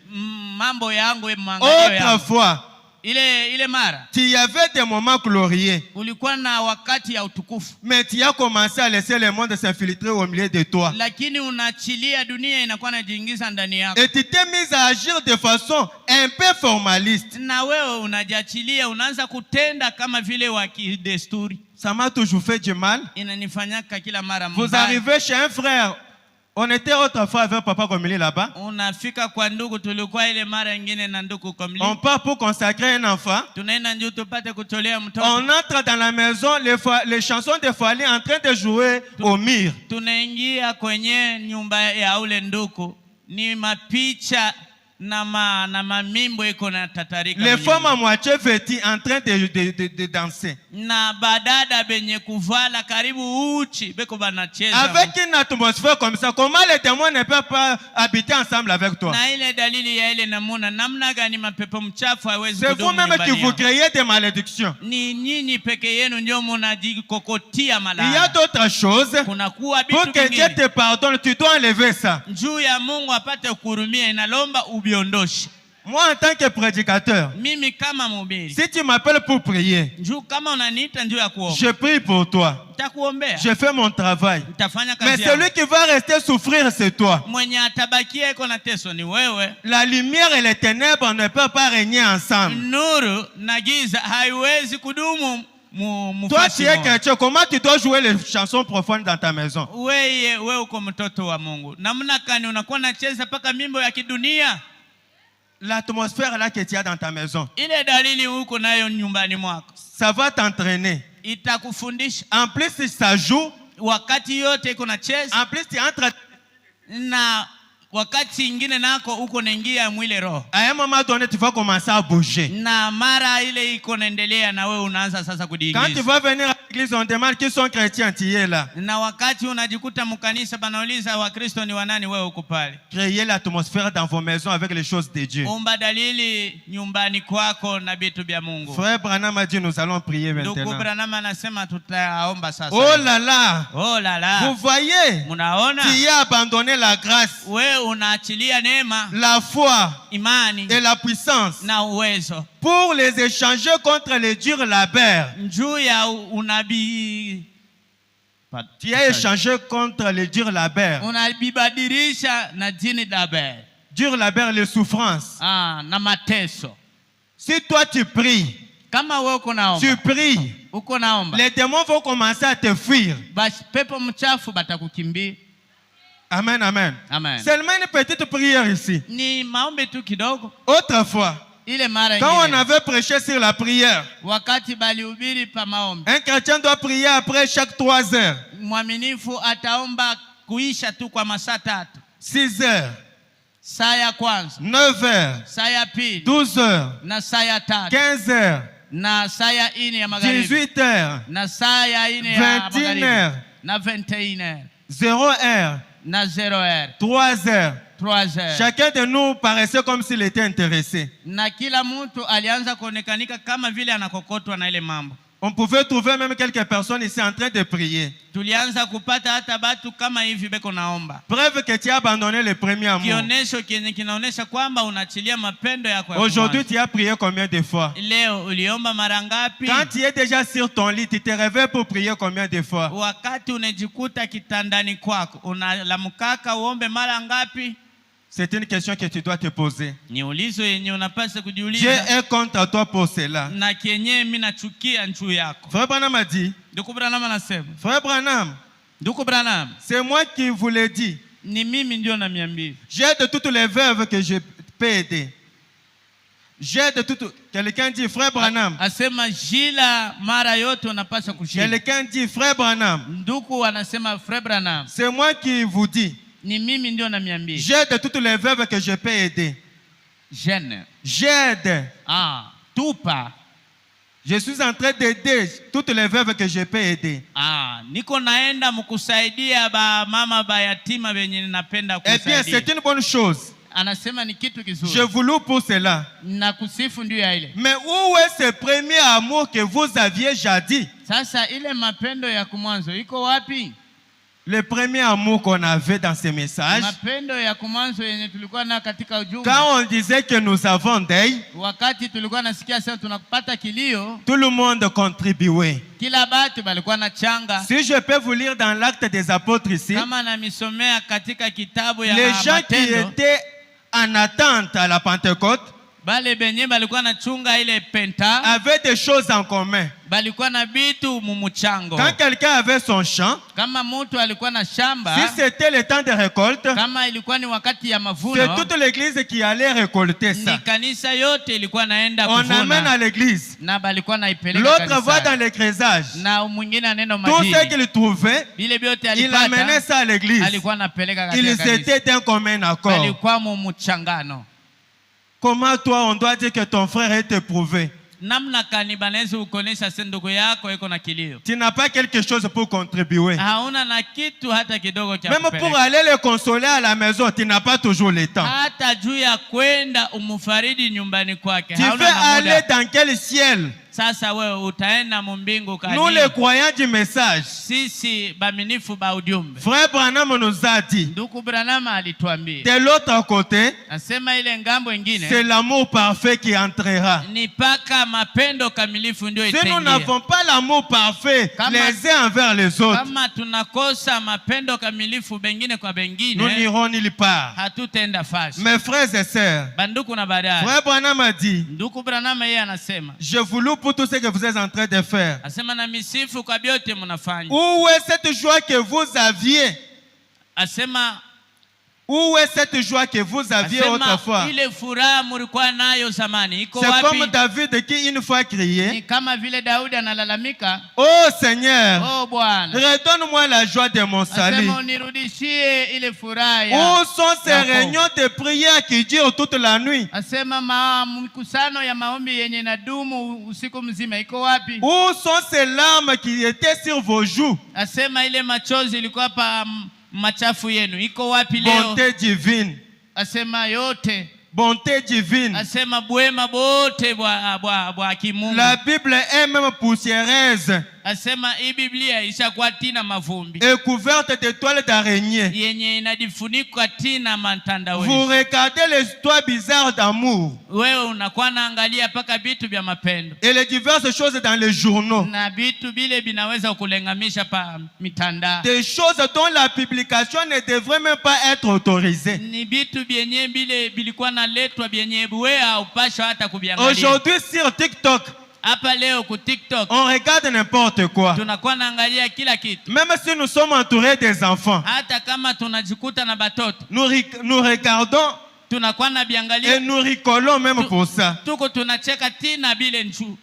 mambo yangu, maangalio yangu. Autrefois, Ile mara tu y avait des moments glorieux, ulikuwa na wakati ya utukufu, mais tu as commencé à laisser le monde s'infiltrer au milieu de toi. lakini unaachilia dunia inakuwa inajiingiza ndani yako, Et tu t'es mis à agir de façon un peu formaliste. na wewe unajiachilia, unaanza kutenda kama vile wa kidesturi. Ça m'a toujours fait du mal. Inanifanyaka kila mara Vous mbaya. arrivez chez un frère. On était autrefois avec Papa Komili là-bas. Unafika kwa ndugu, tulikuwa ile mara nyingine na ndugu Komli, On part pour consacrer un enfant. tunaenda njoo tupate kutolea mtoto. On entre dans la maison, les chansons de Fally en train de jouer au mur. Tunaingia kwenye nyumba ya ule ndugu, ni mapicha na mamimbo iko na tatarika. Les femmes à moitié vêtues en train de danser. Na badada benye kuvala karibu uchi beko banacheza. Avec une atmosphère comme ça, comment les démons ne peuvent pas habiter ensemble avec toi? Na ile dalili ya ile namuna namna gani mapepo mchafu hawezi C'est kudumu vous-même qui nyumbani vous yao. créez des malédictions. Ni nyinyi peke yenu ndio mnajikokotia Il y a malaya. d'autres choses. Kuna kuwa Pour bitu que Dieu vingine. te pardonne, tu dois enlever ça. Njuu ya Mungu apate kuhurumia inalomba ubiondoshe. Moi, en tant que prédicateur, Mimi kama mhubiri, si tu m'appelles pour prier, njuu kama unaniita njuu ya kuomba, je prie pour toi. nitakuombea. Je fais mon travail. Nitafanya Mais kazi yangu. celui qui va rester souffrir, c'est toi. Mwenye atabakia iko na teso ni wewe. La lumière et les ténèbres ne peuvent pas régner ensemble. Nuru na giza haiwezi kudumu Toi, mufasi tu es moja. chrétien. Comment tu dois jouer les chansons profondes dans ta maison? Wewe uko mtoto wa Mungu. Namna kani unakuwa nacheza paka mimbo ya kidunia? L'atmosphère là que tu as dans ta maison, Ile dalili uko nayo nyumbani mwako ça va t'entraîner. itakufundisha. En plus, si ça joue, Wakati yote iko nacheza en plus, tu entres. na wakati ingine nako uko naingia mwile roho. À un moment donné, tu vas commencer à bouger. Na mara ile iko naendelea na wewe unaanza sasa Quand tu kudiingiza. vas venir à l'église, on demande qui sont chrétiens, tu es là. Na wakati unajikuta mkanisa banauliza Wakristo ni wanani, wewe uko pale. Créez l'atmosphère dans vos maisons avec les choses de Dieu. Omba dalili nyumbani kwako na vitu vya Mungu. Frère Branham a dit, nous allons prier Ndugu maintenant. Branham anasema tutaomba sasa. Oh là là! Oh la la. Vous voyez, Munaona? tu as abandonné la grâce, Wewe unaachilia neema, la foi imani et la puissance na uwezo pour les échanger contre les durs labeurs. njuu ya unabii. Tu as échangé contre les durs labeurs. Unabibadilisha na jini dabe. Durs labeurs, les souffrances. Na mateso. Si toi tu pries, Kama wewe uko naomba, tu pries, uko naomba, les démons vont commencer à te fuir. basi pepo mchafu batakukimbia. Amen, amen. Amen. Seulement une petite prière ici. Ni maombi tu kidogo. Autrefois, Ile mara quand on ingine avait prêché sur la prière, wakati balihubiri pa maombi, un chrétien doit prier après chaque 3 heures, mwaminifu ataomba kuisha tu kwa masaa 3. 6 heures, Saa ya kwanza, 9 heures, saa ya pili, 12 heures, na saa ya 3, 15 heures, na saa ya 4 ya magharibi, 18 heures, na saa ya 4 ya 21 magharibi, heures, na 21 0 heures, na 0 3 heures. 3 heures. Chacun de nous paraissait comme s'il était intéressé. Na kila mtu alianza kuonekanika kama vile anakokotwa na ile mambo. On pouvait trouver même quelques personnes ici en train de prier. Tulianza kupata hata batu kama hivi beko naomba. Preuve que tu as abandonné le premier amour. Kionesho kenye kinaonesha kwamba unaachilia mapendo yako ya Aujourd'hui, kwanza. tu as prié combien de fois? Leo uliomba mara ngapi? Quand tu es déjà sur ton lit, tu te réveilles pour prier combien de fois? Wakati unajikuta kitandani kwako, unalamkaka uombe mara ngapi? C'est une question que tu dois te poser. Ni ulizo yenye unapaswa Dieu kujiuliza. est contre toi pour cela. Na kenye mimi nachukia njuu yako. Frère Branham a dit, Ndugu Branham anasema. Frère Branham, Ndugu Branham, c'est moi qui vous l'ai dit. ni mimi ndio namiambia. J'aide toutes les veuves que je peux aider. J'aide toutes. Quelqu'un dit, Frère Branham. Asema jila mara yote unapaswa kushika. Quelqu'un dit, Frère Branham. Ndugu anasema Frère Branham. C'est moi qui vous dis. Ni mimi ndio namiambia. J'aide toutes les veuves que je peux aider. Jeune. J'aide. Tupa. Je suis en train d'aider toutes les veuves que je peux aider. Niko naenda mkusaidia ba mama ba yatima benye ninapenda Eh kusaidia. bien, c'est une bonne chose. Anasema ni kitu kizuri. Je vous loue pour cela. Na kusifu ndio ya ile. Mais où est ce premier amour que vous aviez jadis? Sasa ile mapendo ya kumwanzo iko wapi? Le premier amour qu'on avait dans ces messages. Mapendo ya kumwanzo yenye tulikuwa na katika ujumbe. Quand on disait que nous avons deuil, wakati tulikuwa nasikia sasa tunapata kilio, tout le monde contribuait. kila batu balikuwa na changa. Si je peux vous lire dans l'Acte des Apôtres ici, Kama namisomea katika kitabu ya les gens qui Matendo, étaient en attente à la Pentecôte bale benye balikuwa na chunga ile penta, avaient des choses en commun. balikuwa na bitu mumuchango. Quand quelqu'un avait son champ, Kama mtu alikuwa na shamba, si c'était le temps de récolte, kama ilikuwa ni wakati ya mavuno, c'est toute l'église qui allait récolter ni ça. kanisa yote ilikuwa naenda On amène kuvuna. à l'église. Na balikuwa naipeleka L'autre va dans kanisa. l'écrésage. Na mwingine aneno Tout ce madini. qu'il trouvait, Bile biote il amenait alipata, ça à l'église. alikuwa napeleka katika Ils kanisa. étaient d'un commun accord. Balikuwa mumuchangano. Comment toi on doit dire que ton frère est éprouvé? Namna gani banaweza kuonesha sasa ndugu yako iko na kilio? Tu n'as pas quelque chose pour contribuer. Hauna na kitu hata kidogo cha Même kupeleka. pour aller le consoler à la maison, tu n'as pas toujours le temps. Hata juu ya kwenda umfaridi nyumbani kwake. Tu veux aller dans quel ciel? Sasa wewe utaenda mbingu kani? Nous les croyants du message. Sisi baminifu ba ujumbe. Frère Branham nous a dit. Ndugu Branham alituambia. De l'autre côté, Nasema ile ngambo nyingine. c'est l'amour parfait qui entrera. Ni paka mapendo kamilifu ndio Si itaingia. nous n'avons pas l'amour parfait les uns envers les autres, kama tunakosa mapendo kamilifu bengine kwa bengine, nous n'irons nulle part. hatutenda fasi. Mes frères et sœurs, Banduku na badai. Frère Branham a dit, Ndugu Branham yeye anasema, je vous loue pour tout ce que vous êtes en train de faire. asema na misifu kwa byote mnafanya. Où est cette joie que vous aviez? Asema Où est cette joie que vous aviez autrefois? ile furaha mlikuwa nayo zamani iko C'est comme wapi? David qui une fois Ni crié, kama vile Daudi analalamika, oh Seigneur, oh Bwana, redonne-moi la joie de mon salut. asema unirudishie ile furaha ya. Où sont ces Yako. réunions de prière qui durent toute la nuit? Asema mkusano ya maombi yenye nadumu usiku mzima iko wapi? Où sont ces larmes qui étaient sur vos joues? Asema ile machozi ilikuwa pa machafu yenu iko wapi leo? Bonté divine. Asema yote. Bonté divine. Asema bwema bote bwa kimungu. La Bible est même poussiéreuse Asema hii Biblia ishakuwa tina mavumbi et couverte d'étoiles d'araignée. yenye inadifunikwa tina matandawe. Vous regardez les histoires bizarres d'amour Wewe unakuwa naangalia paka vitu vya mapendo et les diverses choses dans les journaux. na vitu vile vinaweza kulengamisha pa mitandao. Des choses dont la publication ne devrait même pas être autorisée. Ni vitu vyenye vile vilikuwa naletwa vyenye wewe haupaswa hata kuviangalia. Aujourd'hui sur TikTok, Hapa leo ku TikTok on regarde n'importe quoi. tunakuwa naangalia kila kitu. Même si nous sommes entourés des enfants, Hata kama tunajikuta na batoto nous regardons tunakuwa na et biangalia, nous rigolons même pour ça. tuko tunacheka tina bile nchu.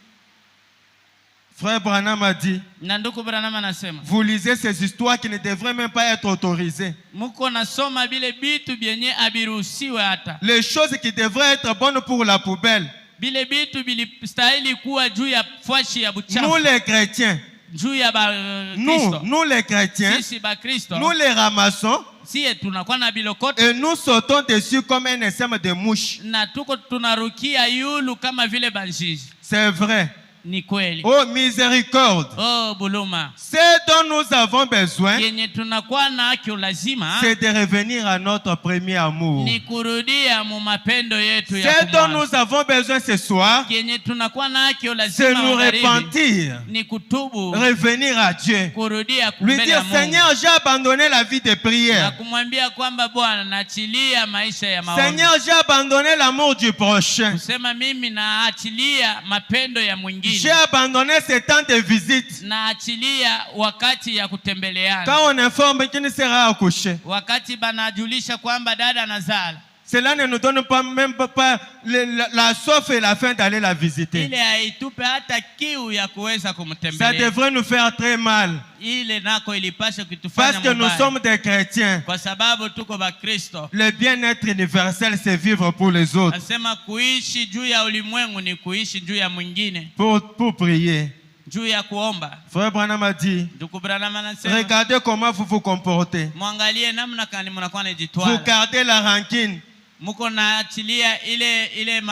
Frère Branham a dit, Na ndugu Branham anasema, vous lisez ces histoires qui ne devraient même pas être autorisées. muko nasoma bile bitu vyenye abiruhusiwe hata. Les choses qui devraient être bonnes pour la poubelle. Bile bitu bilistahili kuwa juu ya fashi ya Nous buchafu. les chrétiens, Juu ya ba Kristo. nous les chrétiens, Sisi ba Kristo. nous les ramassons Sie tunakuwa na bilokoto et nous sautons dessus comme un essaim de mouches. na tuko tunarukia yulu kama vile banjiji. C'est vrai. Ni kweli. Oh miséricorde. Oh buluma. Ce dont nous avons besoin, Yenye tunakuwa na akyo lazima c'est de revenir à notre premier amour. ni kurudia mu mapendo yetu ya Ce dont kumwanzo. nous avons besoin ce soir, Yenye tunakuwa na akyo c'est lazima nous magharibi repentir, ni kutubu, revenir à Dieu. kurudia Lui kumbele dire, ya Mungu Seigneur, j'ai abandonné la vie de na prière. kumwambia kwamba Bwana naachilia maisha ya maombi. Seigneur, j'ai abandonné l'amour du prochain. Kusema mimi naachilia mapendo ya J'ai mwingine. abandonné ce temps de visite. Naachilia wakati ya kutembeleana. Quand on informe qu'il ne sera accouché, Wakati banajulisha kwamba dada anazala. cela ne nous donne pas même pas la soif et la faim d'aller la visiter. Ile haitupe hata kiu ya kuweza Ça kumtembelea. devrait nous faire très mal. Ile nako ilipasha kutufanya Parce que nous mubaya. sommes des chrétiens. Kwa sababu tuko ba Kristo. Le bien-être universel, c'est vivre pour les autres. Nasema kuishi juu ya ulimwengu ni kuishi juu ya mwingine, Pour prier. juu ya kuomba. Frère Branham a dit, Ndugu Branham anasema regardez comment vous vous comportez. mwangalie namna kani mnakuwa Vous najitwala. gardez la rancune. Muko naachilia ile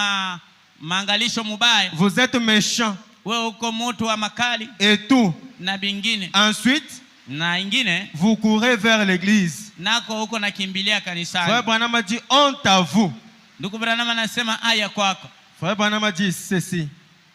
maangalisho mubaya. Vous êtes méchant Wewe uko mtu wa makali et tout. na bingine Ensuite, na ingine vous courez vers l'église. nako huko nakimbilia Frère kanisani. Branham a dit, honte à vous. Ndugu Branham anasema aya kwako. Frère Branham a dit ceci.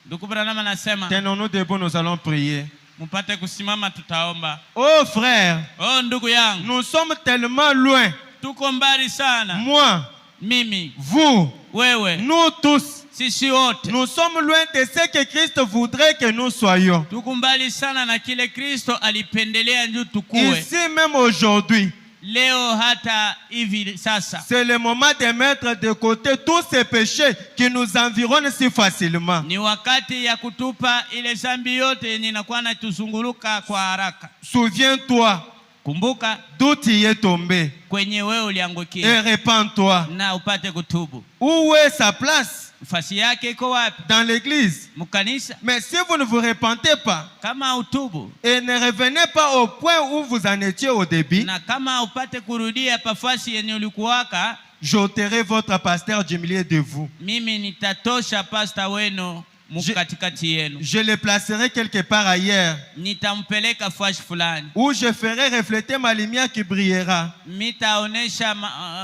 Ndugu Branham anasema Tenons-nous debout, nous allons prier. mpate kusimama tutaomba. Oh frère, Oh ndugu yangu, nous sommes tellement loin. tuko mbali sana. Moi, Mimi, vous, wewe, nous tous. sisi wote Nous sommes loin de ce que Christ voudrait que nous soyons. tuko mbali sana na kile Kristo alipendelea njoo tukue. Ici même aujourd'hui, Leo hata hivi sasa c'est le moment de mettre de côté tous ces péchés qui nous environnent si facilement. ni wakati ya kutupa ile zambi yote yenye inakuwa natuzunguluka kwa haraka. Souviens-toi, kumbuka d'où tu y es tombé kwenye wewe et uliangukia répands-toi. na upate kutubu. Où est sa place? Nafasi yake iko wapi? Dans l'église. Mkanisa. Mais si vous ne vous repentez pas Kama utubu et ne revenez pas au point où vous en étiez au début, na kama upate kurudia pafasi yenye ulikuwaka, j'ôterai votre pasteur du milieu de vous. mimi nitatosha pasta wenu mukatikati yenu. Je le placerai quelque part ailleurs Nitampeleka fashi fulani où je ferai refléter ma lumière qui brillera. mitaonesha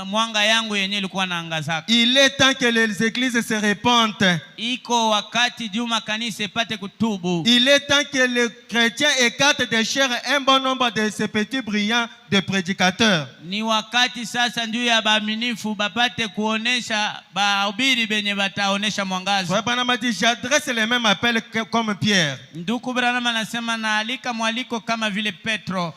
mwanga yangu yenye ilikuwa naangazaka. Il est temps que les églises se répandent. Iko wakati juma kanisa ipate kutubu. Il est temps que les chrétiens écartent de chair un bon nombre de ces petits brillants de prédicateurs. Ni wakati sasa ndio ya baaminifu bapate kuonesha bahubiri benye bataonesha mwangaza. Frère Branham a dit, j'adresse les mêmes appels comme Pierre. Ndugu Branham anasema naalika mwaliko kama vile Petro.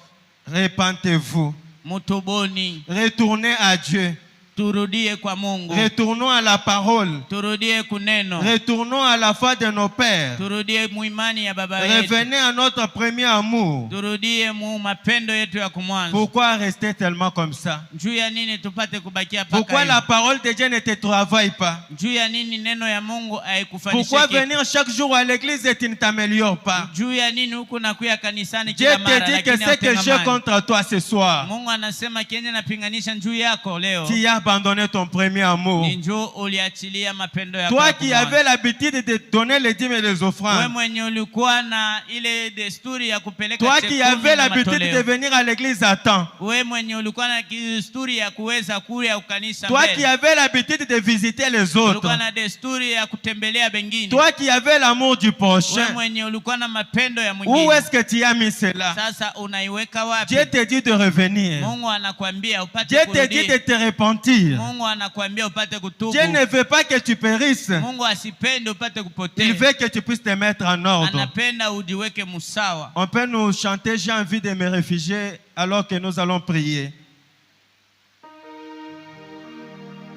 Repentez-vous. Mutubuni. Retournez à Dieu. Turudie kwa Mungu. Retournons à la parole. Turudie kuneno. Retournons à la foi de nos pères. Turudie muimani ya baba yetu. Revenez à notre premier amour. Turudie mapendo yetu ya kumwanzo. Pourquoi rester tellement comme ça? Juu ya nini tupate kubakia paka? Pourquoi la parole de Dieu ne te travaille pas? Juu ya nini neno ya Mungu haikufanyisha? Pourquoi venir chaque jour à l'église et tu ne t'améliores pas? Juu ya nini huko nakuya kanisani Dieu kila mara? te dit que ce que j'ai contre toi ce soir, Mungu anasema kenye napinganisha juu yako leo. tu as abandonné ton premier amour. Ni njoo uliachilia mapendo yako. Toi qui avais l'habitude de donner les dîmes et les offrandes. Wewe mwenye ulikuwa na ile desturi ya kupeleka Toi chekuni qui avais na l'habitude matoleo. de venir à l'église à temps. Wewe mwenye ulikuwa na desturi ya kuweza kuja ukanisa Toi mbele. qui avais l'habitude de visiter les autres. Ulikuwa na desturi ya kutembelea wengine. Toi qui avais l'amour du Wewe prochain. mwenye ulikuwa na mapendo ya mwingine. Où est-ce que tu as mis cela? Sasa unaiweka wapi? Dieu te dit de revenir. Mungu anakuambia upate Dieu kurudia. te dit de te repentir. Mungu anakuambia upate kutubu. Dieu ne veut pas que tu périsses. Mungu asipende upate kupotea. Il veut que tu puisses te mettre en ordre. Anapenda ujiweke musawa. On peut nous chanter J'ai envie de me réfugier alors que nous allons prier.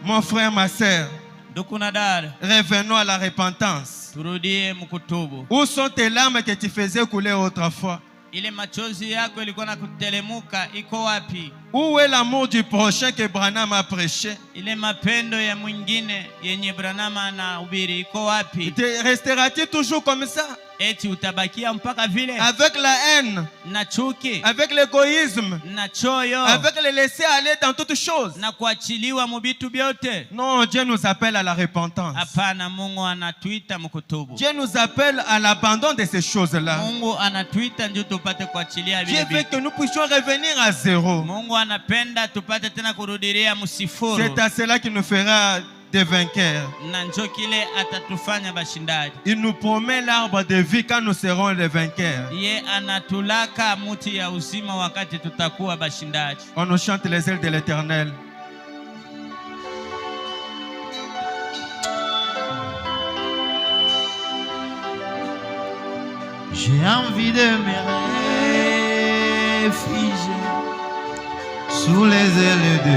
Mon frère, ma sœur, Ndugu na dada, revenons à la repentance. turudie mkutubu. Où sont tes larmes que tu faisais couler autrefois? Ile machozi yako ilikuwa na kutelemuka iko wapi? Où est l'amour du prochain que Branham a prêché? Ile mapendo ya mwingine yenye Branham anahubiri iko wapi? Resteras-tu toujours comme ça? Eti utabakia mpaka vile Avec la haine, na chuki avec l'égoïsme, na choyo avec le laisser aller dans toutes choses? na kuachiliwa mubitu byote? Non, Dieu nous appelle à la repentance. Hapana, Mungu anatuita mkutubu. Dieu nous appelle à l'abandon de ces choses-là. Mungu anatuita ndio tupate kuachilia Dieu vile veut vitu. que nous puissions revenir à zéro. Mungu anapenda tupate tena kurudilia msifuru. C'est à cela qu'il nous fera des vainqueurs. Na njoo kile atatufanya bashindaji. Il nous promet l'arbre de vie quand nous serons les vainqueurs. Ye anatulaka muti ya uzima wakati tutakuwa bashindaji. On nous chante les ailes de l'Éternel. J'ai envie de me réfugier sous les ailes de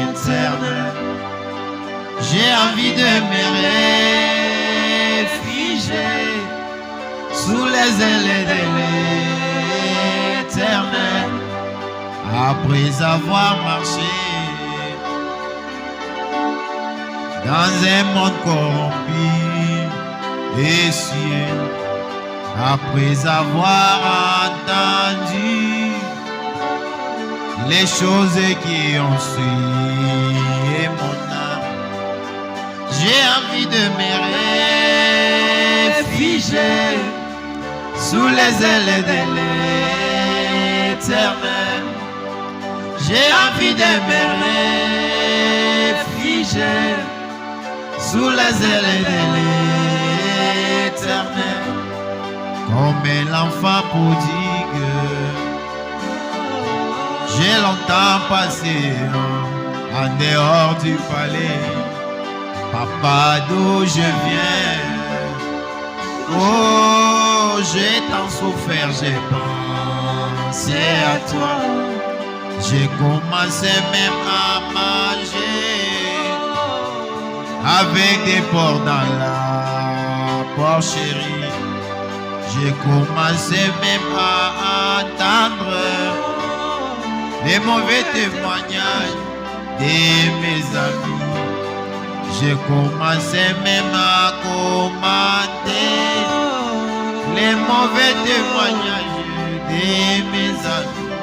l'Éternel. J'ai envie de me réfugier sous les ailes de l'Éternel. Après avoir marché dans un monde corrompu et ciel, après avoir entendu les choses qui ont suivi mon âme, j'ai envie de me réfugier sous les ailes de l'Éternel. J'ai envie de me réfugier sous les ailes de l'Éternel, comme l'enfant prodigue. J'ai longtemps passé en dehors du palais. Papa, d'où je viens? Oh, j'ai tant souffert, j'ai pensé à toi. J'ai commencé même à manger avec des porcs dans la porcherie. J'ai commencé même à entendre les mauvais témoignages de mes amis. J'ai commencé même à commenter les mauvais témoignages de mes amis.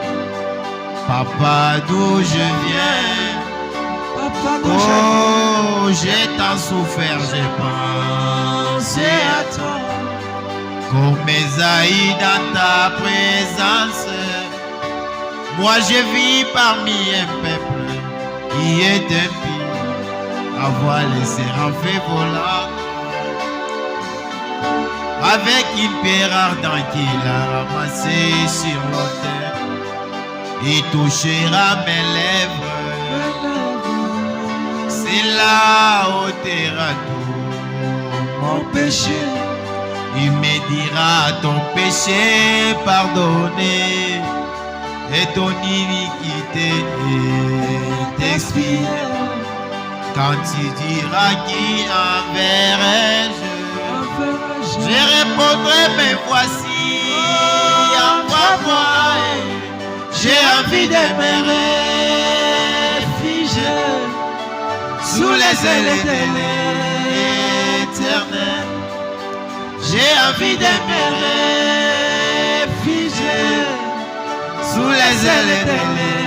Papa, d'où je viens? Oh, j'ai tant souffert, j'ai pensé à toi. Comme Esaïe dans ta présence, moi je vis parmi un peuple qui est impie, avoir les séraphins volants, avec une pierre ardente qu'il a ramassée sur l'autel. Il touchera mes lèvres, c'est là ôtera tout mon péché. Il me dira ton péché pardonné et ton iniquité est expiée. Quand tu diras qui enverrai-je, je répondrai mais voici, envoie-moi. J'ai envie de me réfugier sous les ailes de l'Éternel. J'ai envie de me réfugier sous les ailes de l'Éternel.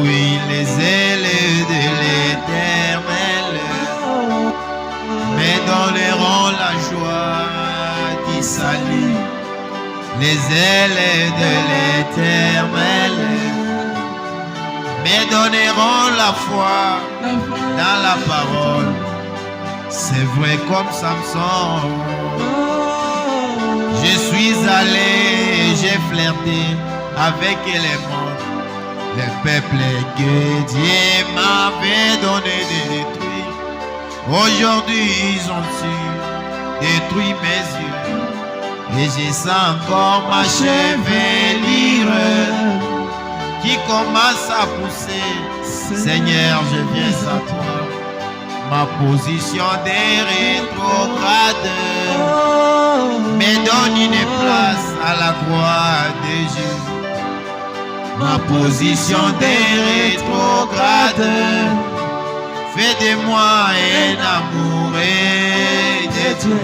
Oui, les ailes de l'Éternel me donneront la joie du salut. Les ailes de l'Éternel me donneront la foi dans la parole. C'est vrai comme Samson. Je suis allé, j'ai flirté avec les mondes, le peuple que Dieu m'avait donné de détruire. Aujourd'hui, ils ont su détruire mes yeux. Et je sens encore ma chevelure qui commence à pousser. Seigneur, je viens à toi. Ma position de rétrograde me donne une place à la croix de Jésus. Ma position de rétrograde fait de moi un amoureux de Dieu.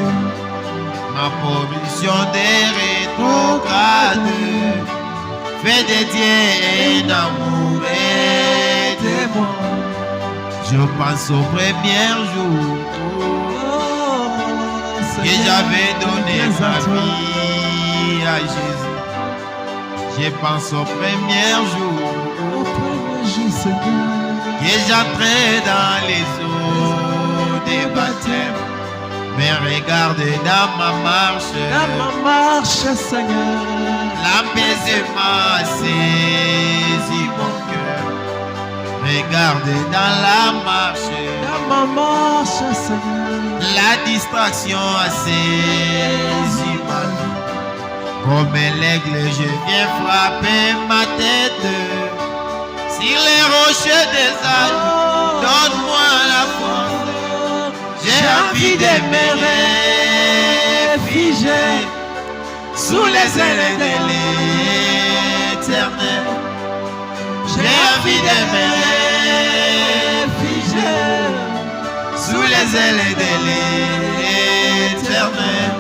Ma position de rétrograde fait de Dieu un amoureux de moi. Je pense au premier jour que j'avais donné ma vie à Jésus. Je pense au premier jour que j'entrais dans les eaux des baptêmes. Mais regarde dans ma marche, Seigneur, l'apaisement saisit mon cœur. Regarde dans ma marche, Seigneur, la distraction a saisi ma vie. Comme l'aigle, je viens frapper ma tête sur les rochers des âges. Donne-moi la force. J'ai envie de me réfugier sous les ailes de l'Éternel. J'ai envie de me réfugier sous les ailes de l'Éternel.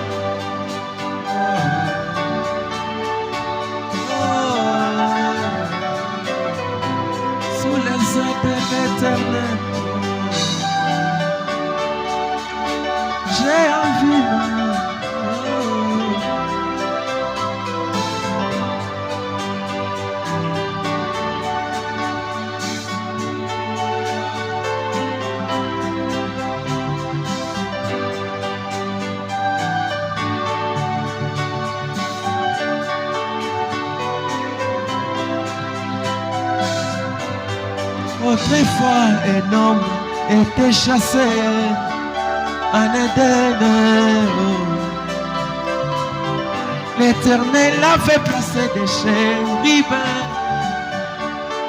Sous les ailes de l'Éternel. J'ai envie. Autrefois, un homme était chassé en Éden. L'Éternel avait placé des chérubins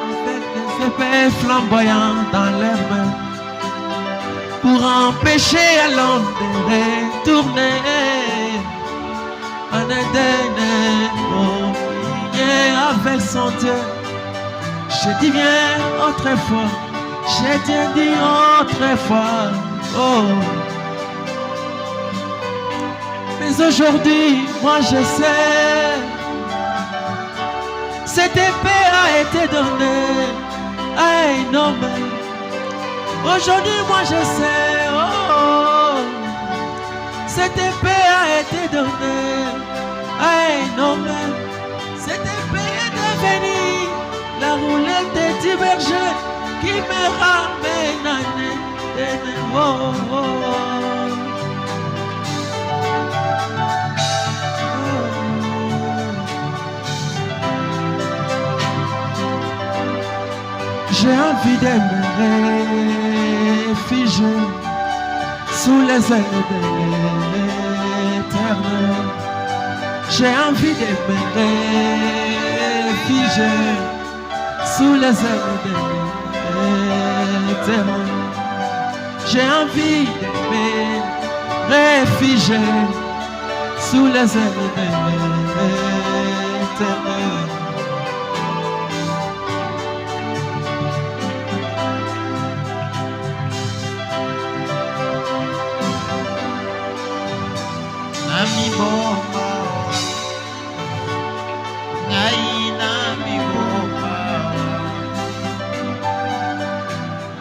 avec des épées flamboyantes dans leurs mains pour empêcher à l'homme de retourner en Éden pour prier avec son Dieu. Je dis bien autrefois, j'ai bien dit autrefois, oh. Mais aujourd'hui, moi je sais, cette épée a été donnée à un homme. Aujourd'hui, moi je sais, oh, cette épée a été donnée à un homme. Cette épée est devenue la roulette du berger qui me ramène à Éden. Oh, oh, oh. J'ai envie de me réfugier sous les ailes de l'Éternel. J'ai envie de me réfugier sous les ailes de l'Éternel. J'ai envie de me réfugier sous les ailes de l'Éternel. Nami bomba, ngai nami bomba,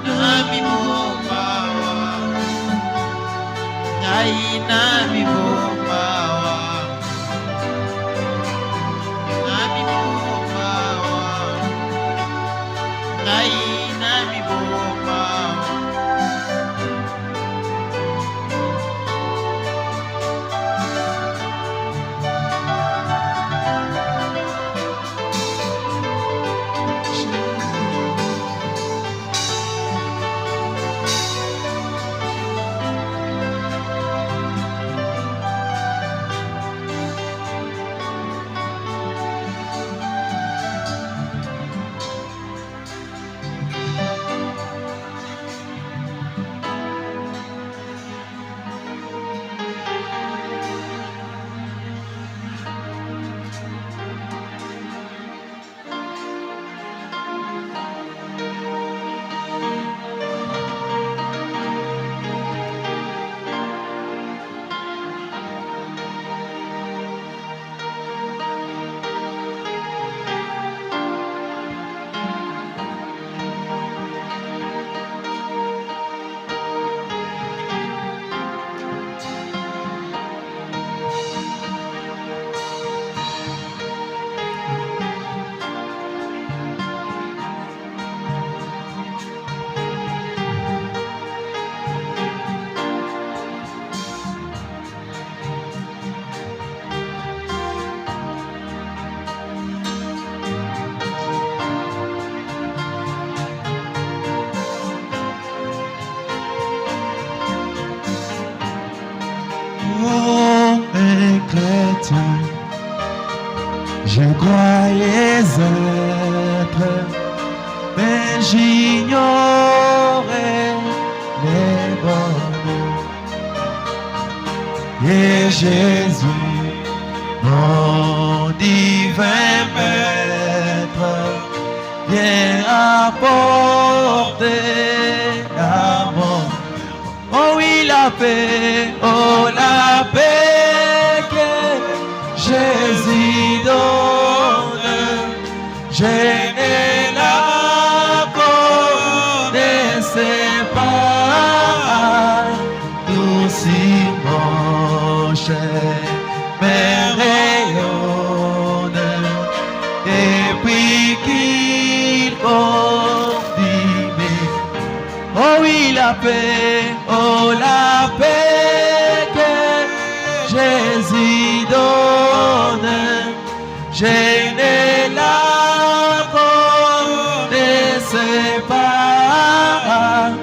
nami bomba, ngai nami bomba, nami bomba, ngai nami bomba. Je croyais être, mais j'ignorais les bonheurs. Et Jésus, mon divin maître, vient apporter l'amour. Oh oui, la paix, oh la paix que Jésus donne. Je ne la connaissais pas, tout si moche, mais rayonne. Et puis qu'il continue. Oh oui, la paix, oh la paix que Jésus donne. Je ne la connaissais pas,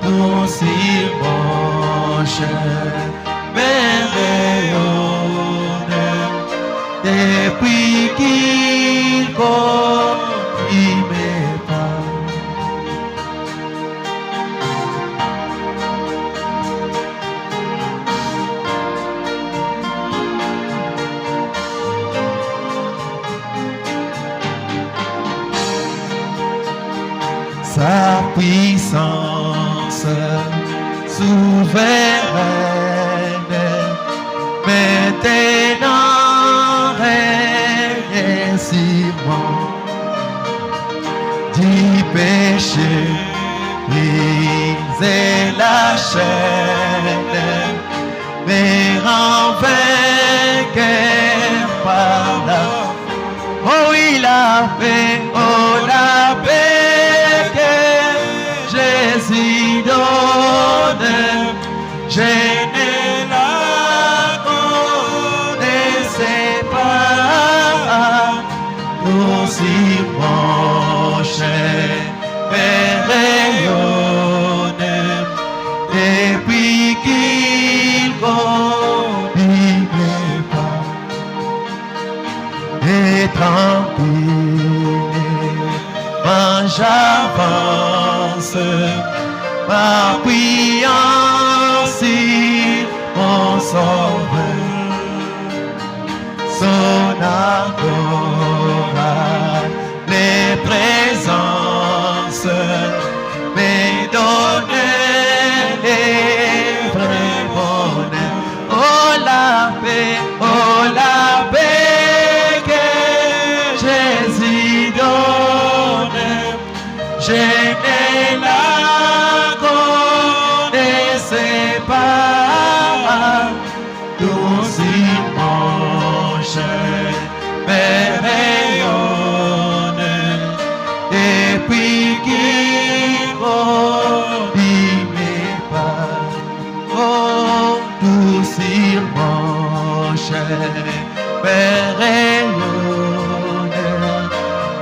tout si moche, mais rayonne. puissance souveraine, maintenant règne sur moi. Du péché, briser la chaîne, mais rend vainqueur par la. Oh oui, la paix, oh la paix que Jésus donne, je ne la connaissais pas. Aussi proche et rayonne, depuis qu'il connaît pas. Et tranquille, quand j'avance, m'appuyant sur mon sauveur, son adoration, les présences, me donnent les vrais bonheurs. Oh la paix, que Jésus donne, je ne la connaissais pas. D'aussi proche, mais rayonne, depuis qu'il n'abîme pas. Oh, d'aussi proche, mais rayonne,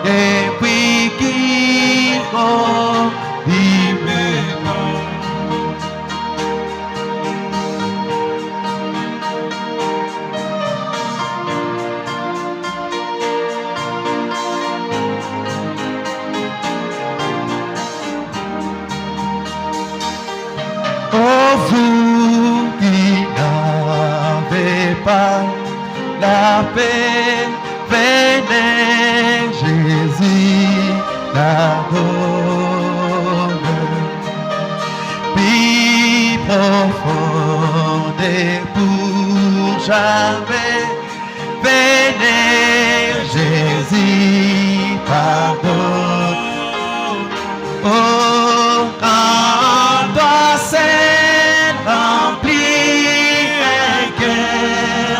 depuis qu'il n'abîme pas. Oh, vous qui n'avez pas la paix, venez, Jésus la donne. Puis profonde et pour jamais, venez, Jésus pardonne. Oh, quand toi seul remplis un cœur,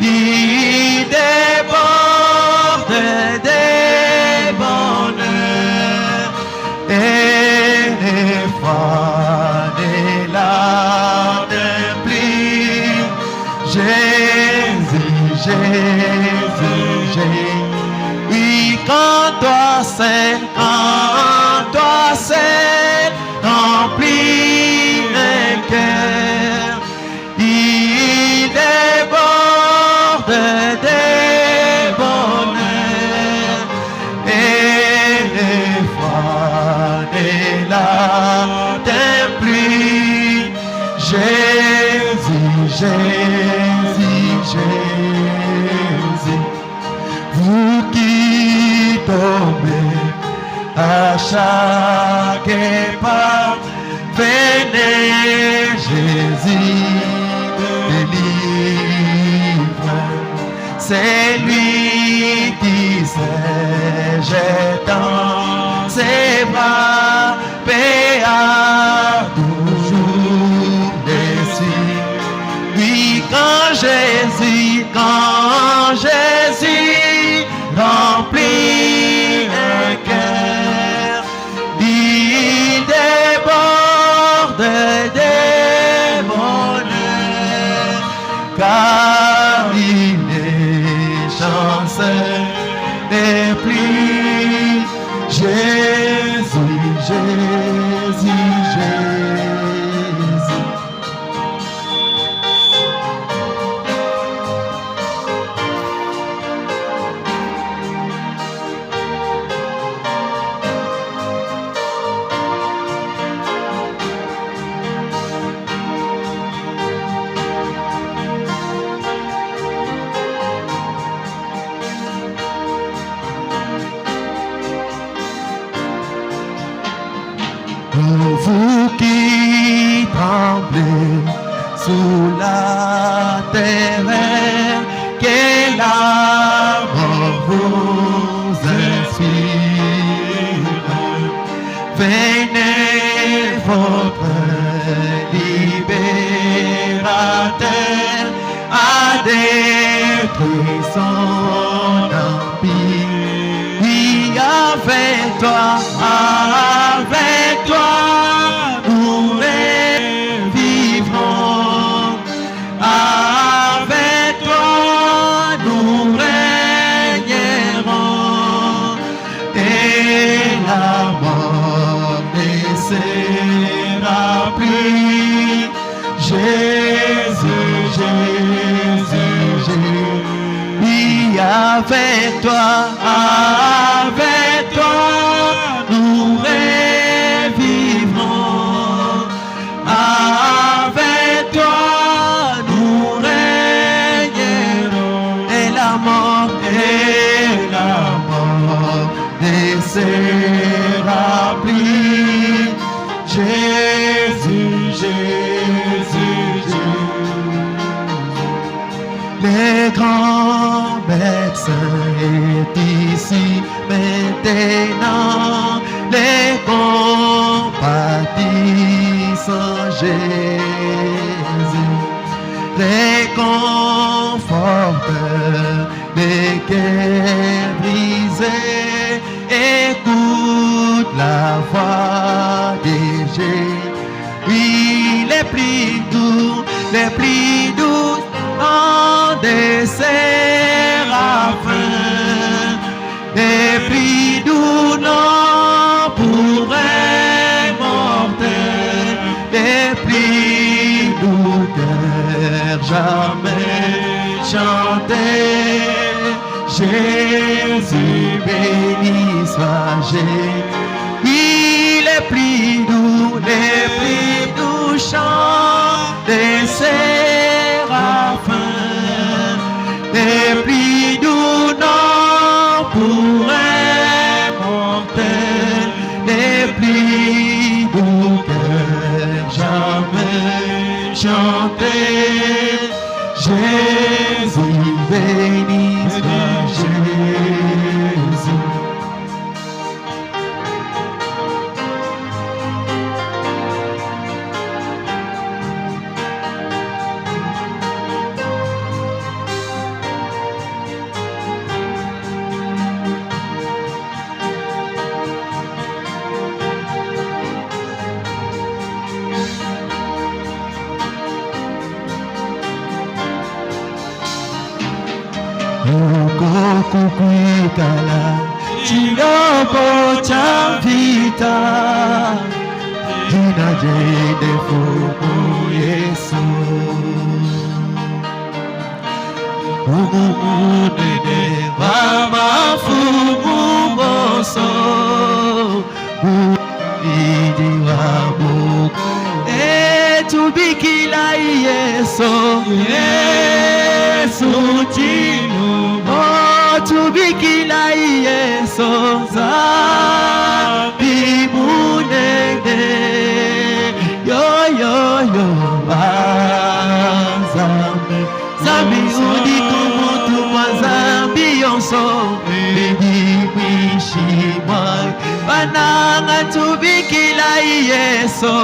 il déborde des bonheurs et les froids des larmes plient. Jésus, Jésus, Jésus. Oui, quand toi seul remplis un cœur, il déborde des bonheurs et les froids des larmes plient. Jésus, Jésus, Jésus. Vous qui tombez à chaque pas, venez, Jésus délivre. C'est lui qui se jette dans ses bras, paix à toujours déçu. Oui, quand Jésus remplit un cœur, il déborde des bonheurs, car il est chanceux des plis. Jésus, Jésus, Jésus. sous la terre, que la mort vous inspire. Venez votre libérateur à détruire son empire. Oui, avec toi, nous vivrons. Avec toi, nous régnerons. Et la mort ne sera plus. Jésus, Jésus, Jésus. Oui, avec toi, nous revivrons. Avec toi, nous régnerons. Et la mort ne sera plus. Jésus, Jésus, Jésus. Le grand médecin est ici maintenant. Les compatissants Jésus. Réconforteur des cœurs brisés. Écoute la voix de Jésus. Oui, les plus doux en des séraphins, les plus doux non pour un mortel, les plus doux cœurs jamais chantés. Jésus béni soit Jésus. Oui, les plus doux chants des séraphins, les plus doux non pour un mortel, les plus doux cœurs jamais chantés. Jésus béni soit Jésus. Kukwikala chiloko cha vita, jina jende fumu Yesu. Umunene mama fumu boso, uidi wa Mungu. Etubikila Yesu, Yesu jinu. Tubikila Yesu zambi munene yo zambi udi kumutu kwa zambi yonso bedi mishima bananga tubikila Yesu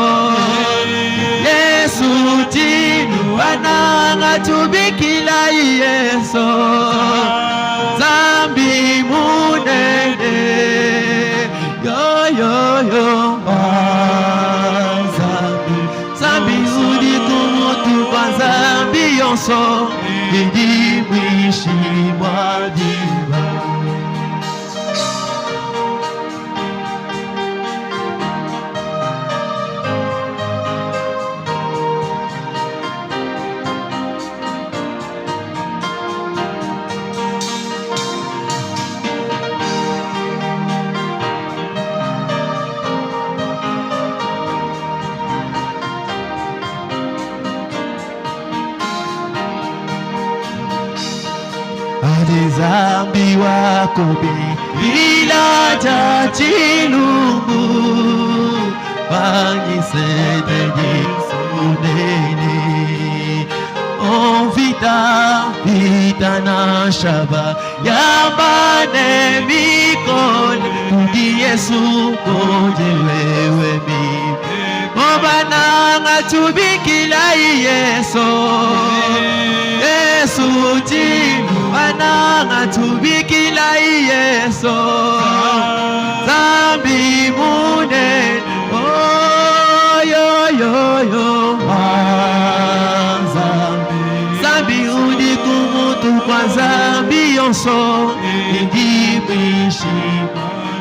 tinu bananga tubikila Yesu zambi munene zambi udi kumutu kwa zambi yonso bedi mishima diva. Zambi wako bila chachilungu Banyisete Yesu nene Pitana shaba Yambane mikole Tudi Yesu koje wewe mi Obananga tubikila Yesu Yesu jinu Bananga tubikila Yesu Zambi mune Oh yo yo yo Zambi udikumutu kwa zambi yonso Indibishi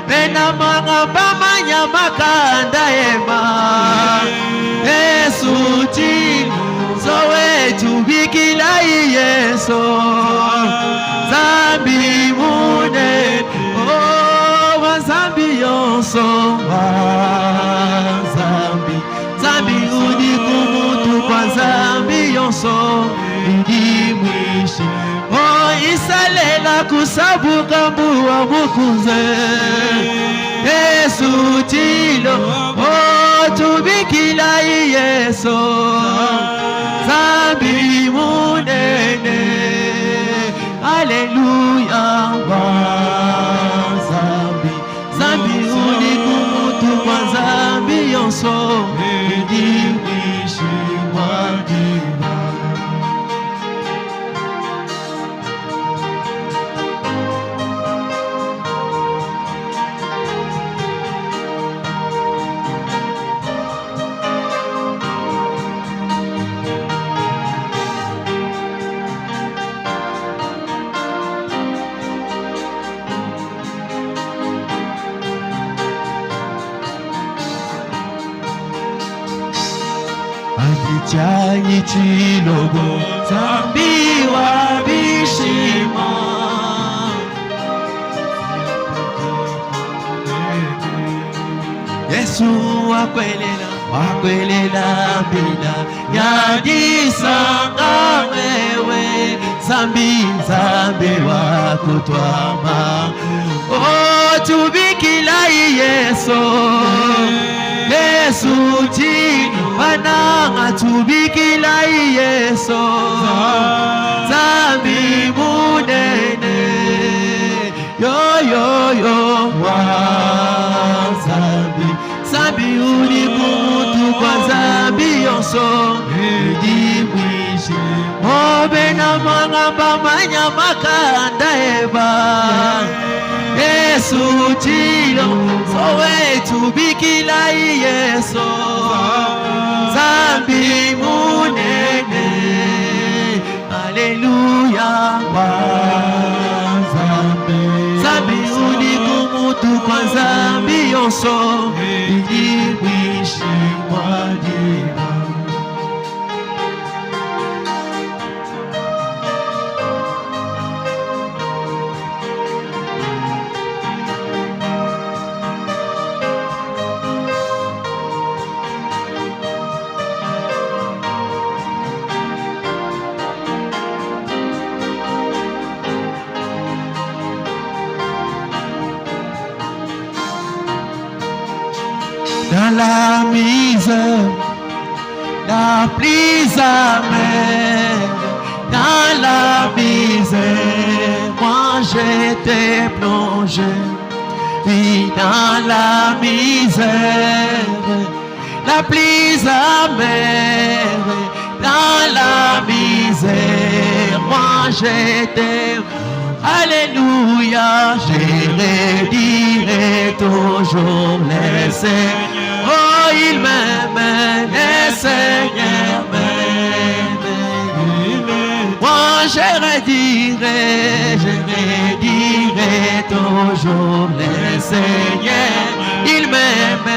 Bena manga bamanya makanda ema Yesu chini Zoe tubikila Yesu Zambi mune Oh wazambi yonso Wazambi Zambi udikumutu kwa zambi yonso Indimwishi Oh isalela kusabuka mbuwa mukunze Yesu chilo Oh tubikila Yesu Zambi munene Haleluya Zambi Zambi udikumutu kwa zambi yonso Indimwishi wadiwa Chanyi chilogo Zambi wa bishima Yesu wakwelela bila Yadisanga wewe Zambi wakutwama Oh tubikila Yesu Yesu chini Bananga tubikila Yesu Zambi munene Yo yo yo Zambi Zambi udikumutu kwa zambi yonso Indimwishi Obena manga bamanya makanda eba Yesu chilo Zoe tubikila Yesu Zambi munene Haleluya Zambi udikumutu kwa zambi yonso Indimwishi wadiwa Dans la misère, la plus amère, dans la misère, moi j'étais plongé. Oui, dans la misère, la plus amère, dans la misère, moi j'étais. Alléluia, je redirai toujours le Seigneur. Oh, il m'aime, le Seigneur m'aime. Moi, je redirai toujours le Seigneur. Il m'aime.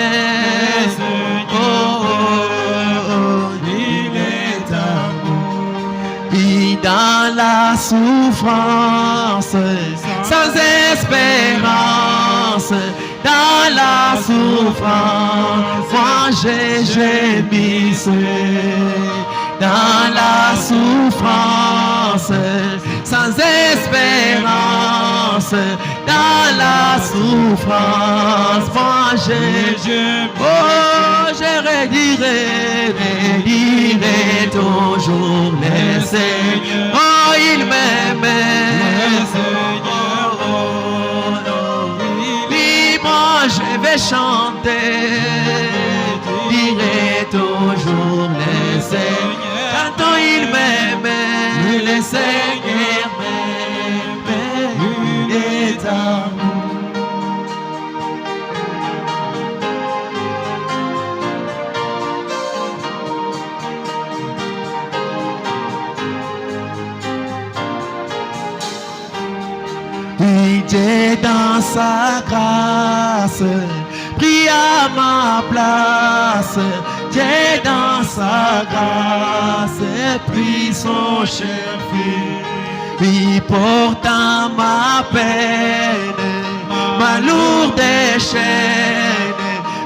Dans la souffrance, sans espérance, dans la souffrance, moi j'ai gémi. Dans la souffrance, sans espérance, l'espérance dans la souffrance. Moi je redirai toujours les Seigneurs. Oh, il m'aimait. Oui, moi je vais chanter, dirai toujours les Seigneurs. Quand il m'aimait, les Seigneurs m'aimaient, il est amour. Oui, Dieu dans sa grâce pris à ma place. Dieu dans sa grâce pris son cher fils. Oui, portant ma peine, ma lourde chaîne,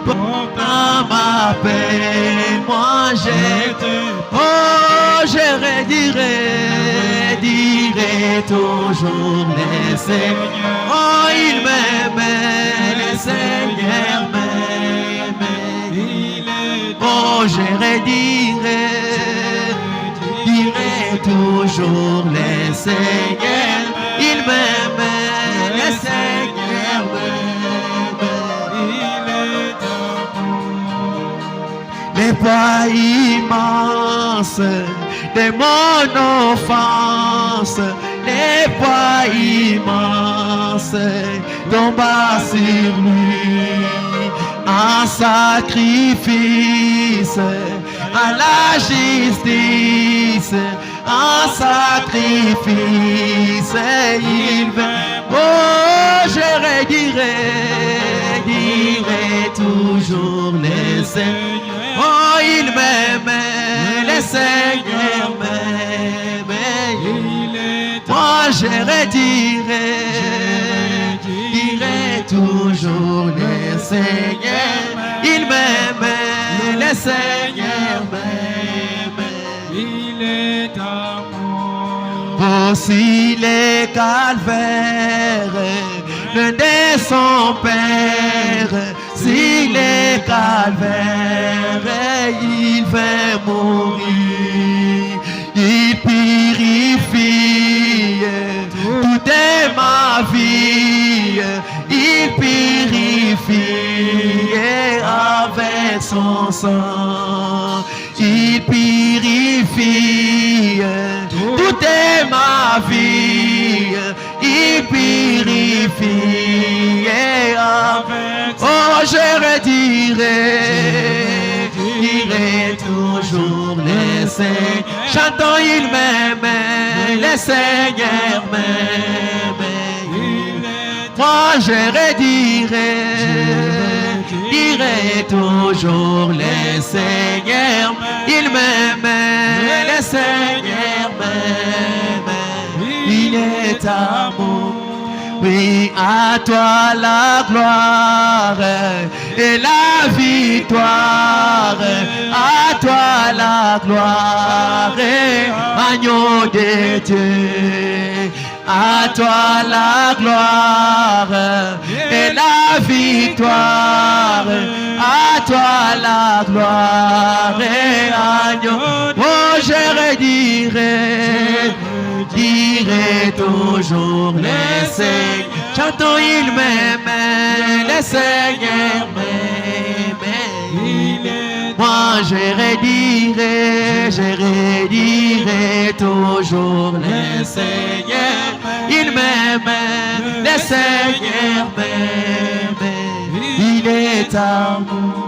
portant ma peine, moi je redirai toujours les Seigneurs. Oh, il m'aimait, les Seigneurs m'aimaient. Oh, je redirai toujours les Seigneurs. Il m'aimait, les Seigneurs m'aimaient. Les poids immenses de mon offense, les poids immenses tomba sur lui en sacrifice à la justice, en sacrifice il vint. Oh, je redirai toujours les Seigneurs. Oh, il m'aimait, les Seigneurs m'aimaient. Moi je redirai toujours les Seigneurs. Il m'aimait, les Seigneurs m'aimaient. Il est amour. Aussi les calvaires, le de son Père, si les calvaires, il fait mourir, il purifie toute ma vie, il purifie avec son sang, il purifie toute ma vie, il purifie avec. Oh, je redirai toujours les Seigneurs. Chantons, il m'aimait, les Seigneurs m'aimaient. Moi je redirai toujours les Seigneurs. Il m'aimait, les Seigneurs m'aimaient. Il est amour. Oui, à toi la gloire et la victoire. À toi la gloire, agneau de Dieu. À toi la gloire et la victoire. À toi la gloire et agneau. Oh, je redirai toujours les Seigneurs. Chantons, il m'aimait, les Seigneurs m'aimaient. Moi je redirai toujours les Seigneurs. Il m'aimait, les Seigneurs m'aimaient. Il est amour.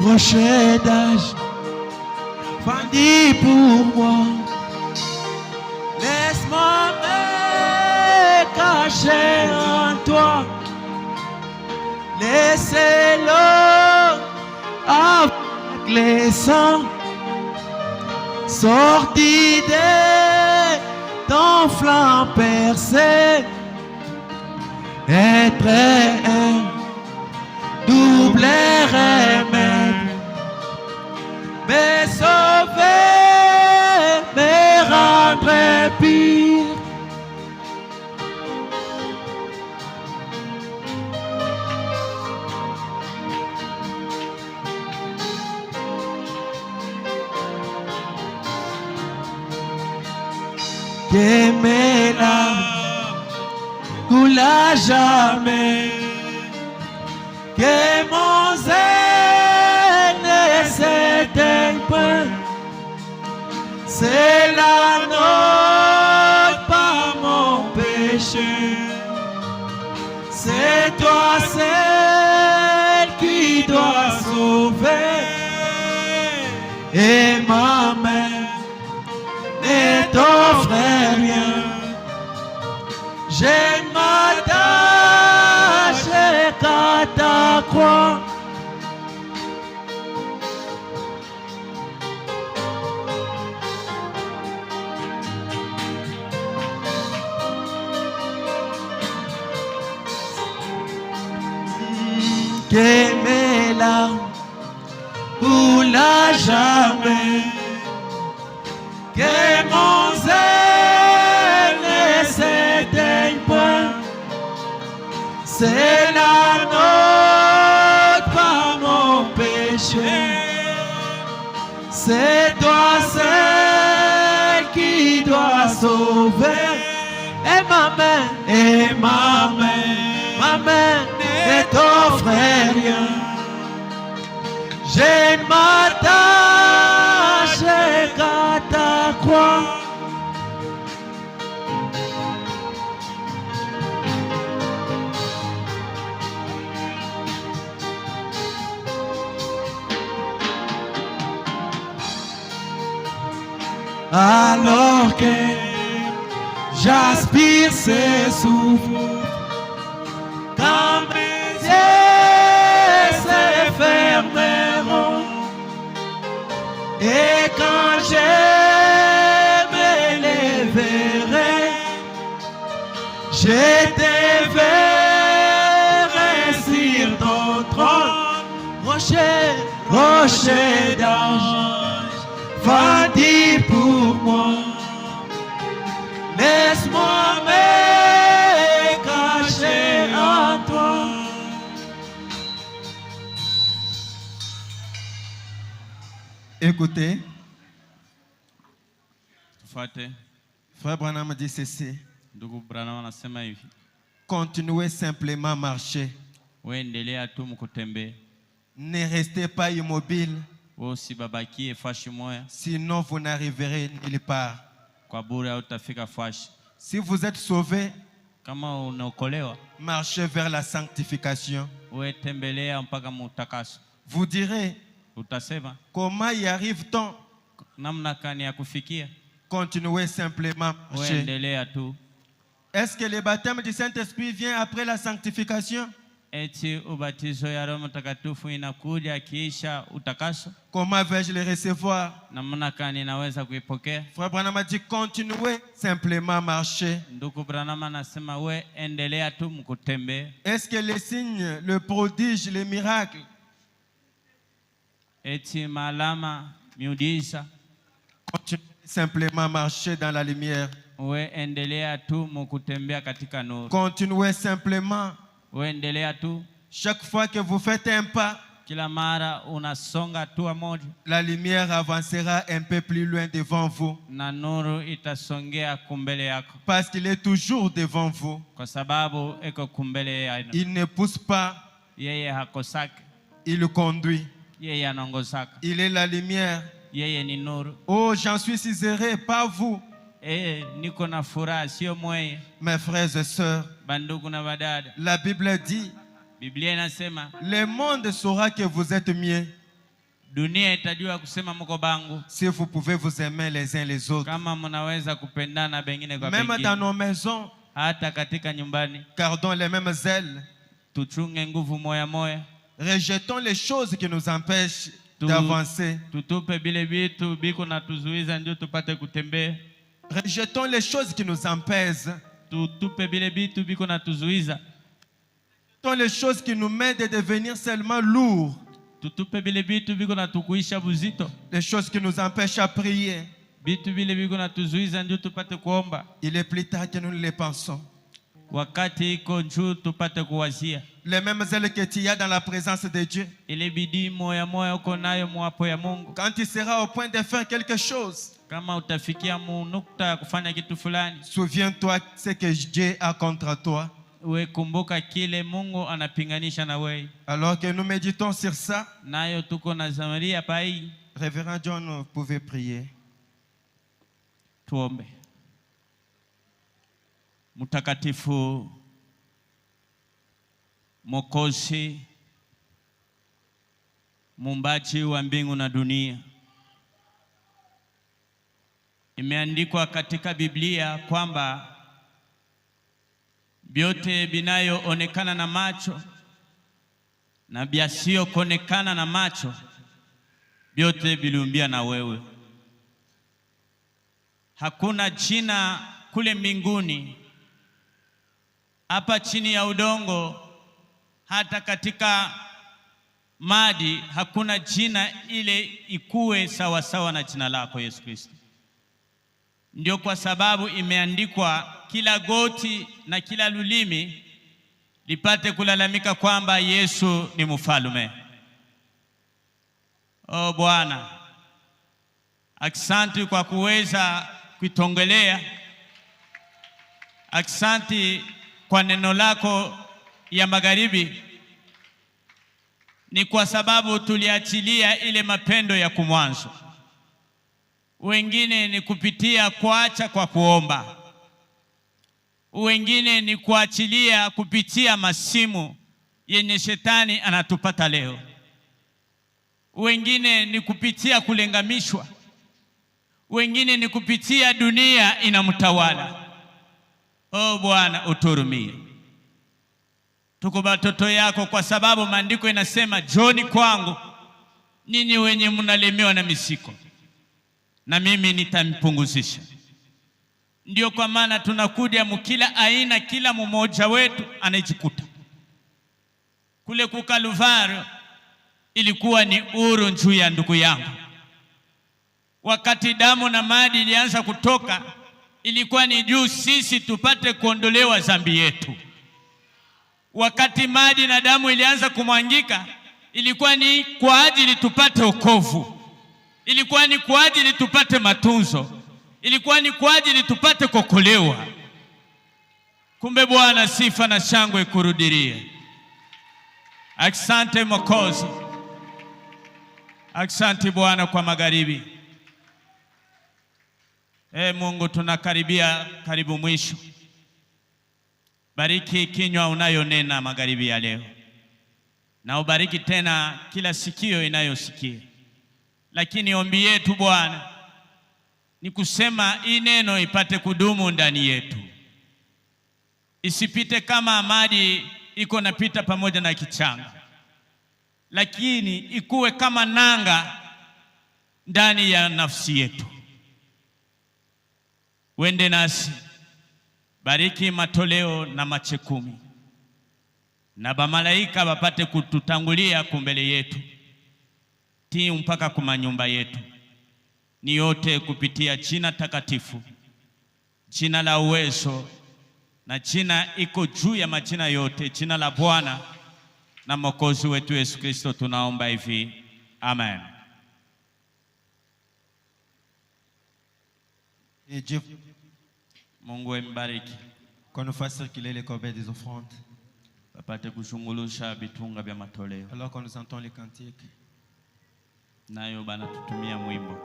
rocher d'âge, Fandi pour moi. Laisse-moi me cacher en toi. Laissez-le avec les sangs sortis de ton flanc percé. Être un double remède, me sauver, me rendre pire. Que mes larmes coulent jamais, que mon zèle ne s'éteigne pas. C'est la note, pas mon péché. C'est toi celle qui doit sauver. Et ma main ne t'offre rien. Je ne m'attache qu'à ta croix. Que mes larmes coulent à jamais, que mon zèle ne s'éteigne point. C'est la note, pas mon péché. C'est toi celle qui doit sauver. Et ma main ne t'offre rien. Je ne m'attache qu'à ta croix. Alors que j'aspire ces souffles, quand mes yeux se fermeront, et quand je me lèverai, je te verrai sur ton trône, rocher d'ange, Fandi pour moi. Laisse-moi me cacher en toi. Écoutez, Tufuate. Frère Branham dit ceci. Ndugu Branham anasema hivi, Continuez simplement à marcher. wewe endelea tu mkutembea, Ne restez pas immobile, wewe usibabakie fashi moya, sinon vous n'arriverez nulle part. kwa bure hautafika fashi. Si vous êtes sauvé, Kama unaokolewa, marchez vers la sanctification. wewe tembelea mpaka mutakaso. Vous direz, Utasema comment y arrive-t-on? namna kani ya kufikia? Continuez simplement à Wewe marcher. endelea tu. Est-ce que le baptême du Saint-Esprit vient après la sanctification? Eti ubatizo ya Roho Mtakatifu inakuja kisha utakaso? Comment vais-je le recevoir? Namna kani naweza kuipokea? Frère Branham a dit, continuez simplement à marcher. Ndugu Branham anasema we endelea tu mkutembea. Est-ce que les signes, le prodige, les miracles, Eti malama miujiza, continuez simplement à marcher dans la lumière. we endelea tu mkutembea katika nuru. Continuez simplement. We endelea tu. Chaque fois que vous faites un pas, Kila mara unasonga hatua moja, la lumière avancera un peu plus loin devant vous. na nuru itasongea kumbele yako, Parce qu'il est toujours devant vous. kwa sababu eko kumbele ya. Il ne pousse pas, Yeye hakosaki, il conduit. yeye anaongozaka, Il est la lumière. yeye ni nuru. Oh, j'en suis si heureux, pas vous. Niko na furaha, sio mweye. Mes frères et sœurs, Bandugu na badada, la Bible dit, Biblia inasema le monde saura que vous êtes mieux Dunia itajua kusema mko bangu. Si vous pouvez vous aimer les uns les autres. Kama mnaweza kupendana bengine kwa bengine. Même dans nos maisons. Hata katika nyumbani. Gardons les mêmes ailes. Tuchunge nguvu moya moya. Rejetons les choses qui nous empêchent d'avancer. Tutupe bile vitu biko na tuzuiza ndio tupate kutembea. Rejetons les choses qui nous empêchent. Tutupe bile vitu biko na tuzuiza. Rejetons les choses qui nous mènent de devenir seulement lourds. Tutupe bile vitu biko na tukuisha buzito. Les choses qui nous empêchent à prier. Vitu bile biko na tuzuiza ndio tupate kuomba. Il est plus tard que nous les pensons. Wakati iko njoo tupate kuwazia. Les mêmes ailes que tu as dans la présence de Dieu. Ile bidii moya moya uko nayo mwapo ya Mungu. Quand tu seras au point de faire quelque chose, kama utafikia nukta ya kufanya kitu fulani, souviens-toi ce que Dieu a contre toi. We kumbuka kile Mungu anapinganisha na wewe. Alors que nous méditons sur ça, nayo tuko na zamaria pai. Révérend John, vous pouvez prier. Tuombe. Mtakatifu Mwokozi, muumbaji wa mbingu na dunia. Imeandikwa katika Biblia kwamba vyote vinayoonekana na macho na visiyoonekana na macho vyote viliumbia na wewe. Hakuna jina kule mbinguni, hapa chini ya udongo, hata katika maji, hakuna jina ile ikuwe sawa sawa na jina lako Yesu Kristo. Ndio kwa sababu imeandikwa kila goti na kila lulimi lipate kulalamika kwamba Yesu ni mfalme. Oh Bwana, asante kwa kuweza kuitongelea. Asante kwa neno lako ya magharibi. Ni kwa sababu tuliachilia ile mapendo ya kumwanzo. Wengine ni kupitia kuacha kwa kuomba. Wengine ni kuachilia kupitia masimu yenye shetani anatupata leo. Wengine ni kupitia kulengamishwa. Wengine ni kupitia dunia inamtawala. Oh Bwana, uturumie. Tuko watoto yako kwa sababu maandiko inasema, njoni kwangu ninyi wenye mnalemewa na misiko, na mimi nitampunguzisha. Ndio kwa maana tunakuja mkila aina, kila mmoja wetu anajikuta. Kule kukaluvario ilikuwa ni uru juu ya ndugu yangu. Wakati damu na maji ilianza kutoka, ilikuwa ni juu sisi tupate kuondolewa dhambi yetu. Wakati maji na damu ilianza kumwangika, ilikuwa ni kwa ajili tupate wokovu. Ilikuwa ni kwa ajili tupate matunzo. Ilikuwa ni kwa ajili tupate kuokolewa. Kumbe Bwana, sifa na shangwe kurudirie. Asante Mwokozi. Asante Bwana kwa magharibi. Mungu, tunakaribia karibu mwisho. Bariki kinywa unayonena magharibi ya leo, na ubariki tena kila sikio inayosikia. Lakini ombi yetu Bwana ni kusema hii neno ipate kudumu ndani yetu. Isipite kama maji iko napita pamoja na kichanga, lakini ikuwe kama nanga ndani ya nafsi yetu. Wende nasi, bariki matoleo na machekumi, na bamalaika bapate kututangulia kumbele yetu, tii mpaka kuma nyumba yetu. Ni yote kupitia jina takatifu, jina la uwezo, na jina iko juu ya majina yote, jina la Bwana na Mwokozi wetu Yesu Kristo, tunaomba hivi. Amen. Et Dieu, Mungu embariki. qu'on nous fasse circuler les corbeilles des offrandes. Bapate kushungulusha bitunga vya matoleo. Alors qu'on nous entend les cantiques. Nayo bana tutumia mwimbo.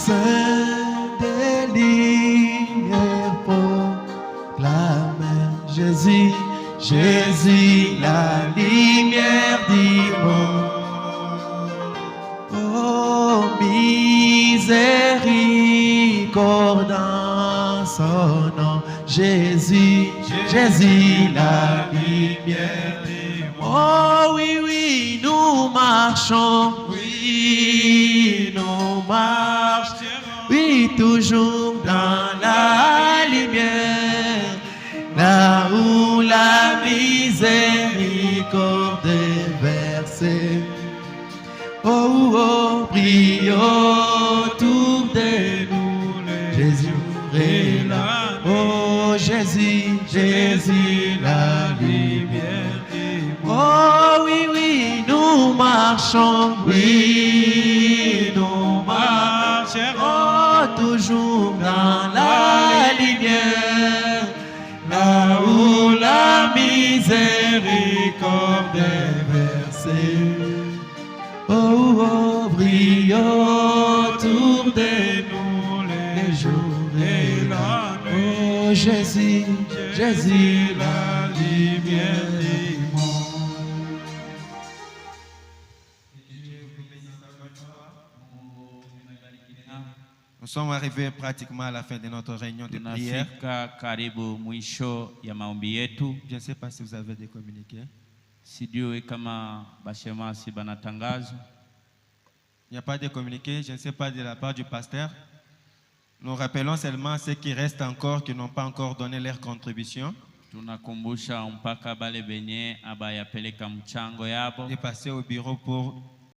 sein des lumières proclame Jésus, Jésus, la lumière du monde. Oh, miséricorde en son nom, Jésus, Jésus, la lumière du monde. Oh oui, oui, nous marchons, oui, nous marchons, oui, toujours dans la lumière, là où la miséricorde est versée. Oh, oh, brille autour de nous, Jésus est là. Oh, Jésus, Jésus, la lumière. Oh, oui, oui, nous marchons, oui, nous marchons, oh, toujours dans la lumière, là où la miséricorde est versée. Oh, oh, brille autour de nous les jours et la nuit. Oh, Jésus, Jésus, la lumière du monde. Nous sommes arrivés pratiquement à la fin de notre réunion de prière. Tunafika karibu mwisho ya maombi yetu. Je ne sais pas si vous avez des communiqués. Sijui kama bashemasi banatangazo. Il n'y a pas de communiqué, je ne sais pas de la part du pasteur. Nous rappelons seulement ceux qui restent encore, qui n'ont pas encore donné leur contribution. Tunakumbusha mpaka bale benye abayapeleka mchango yabo. De passer au bureau pour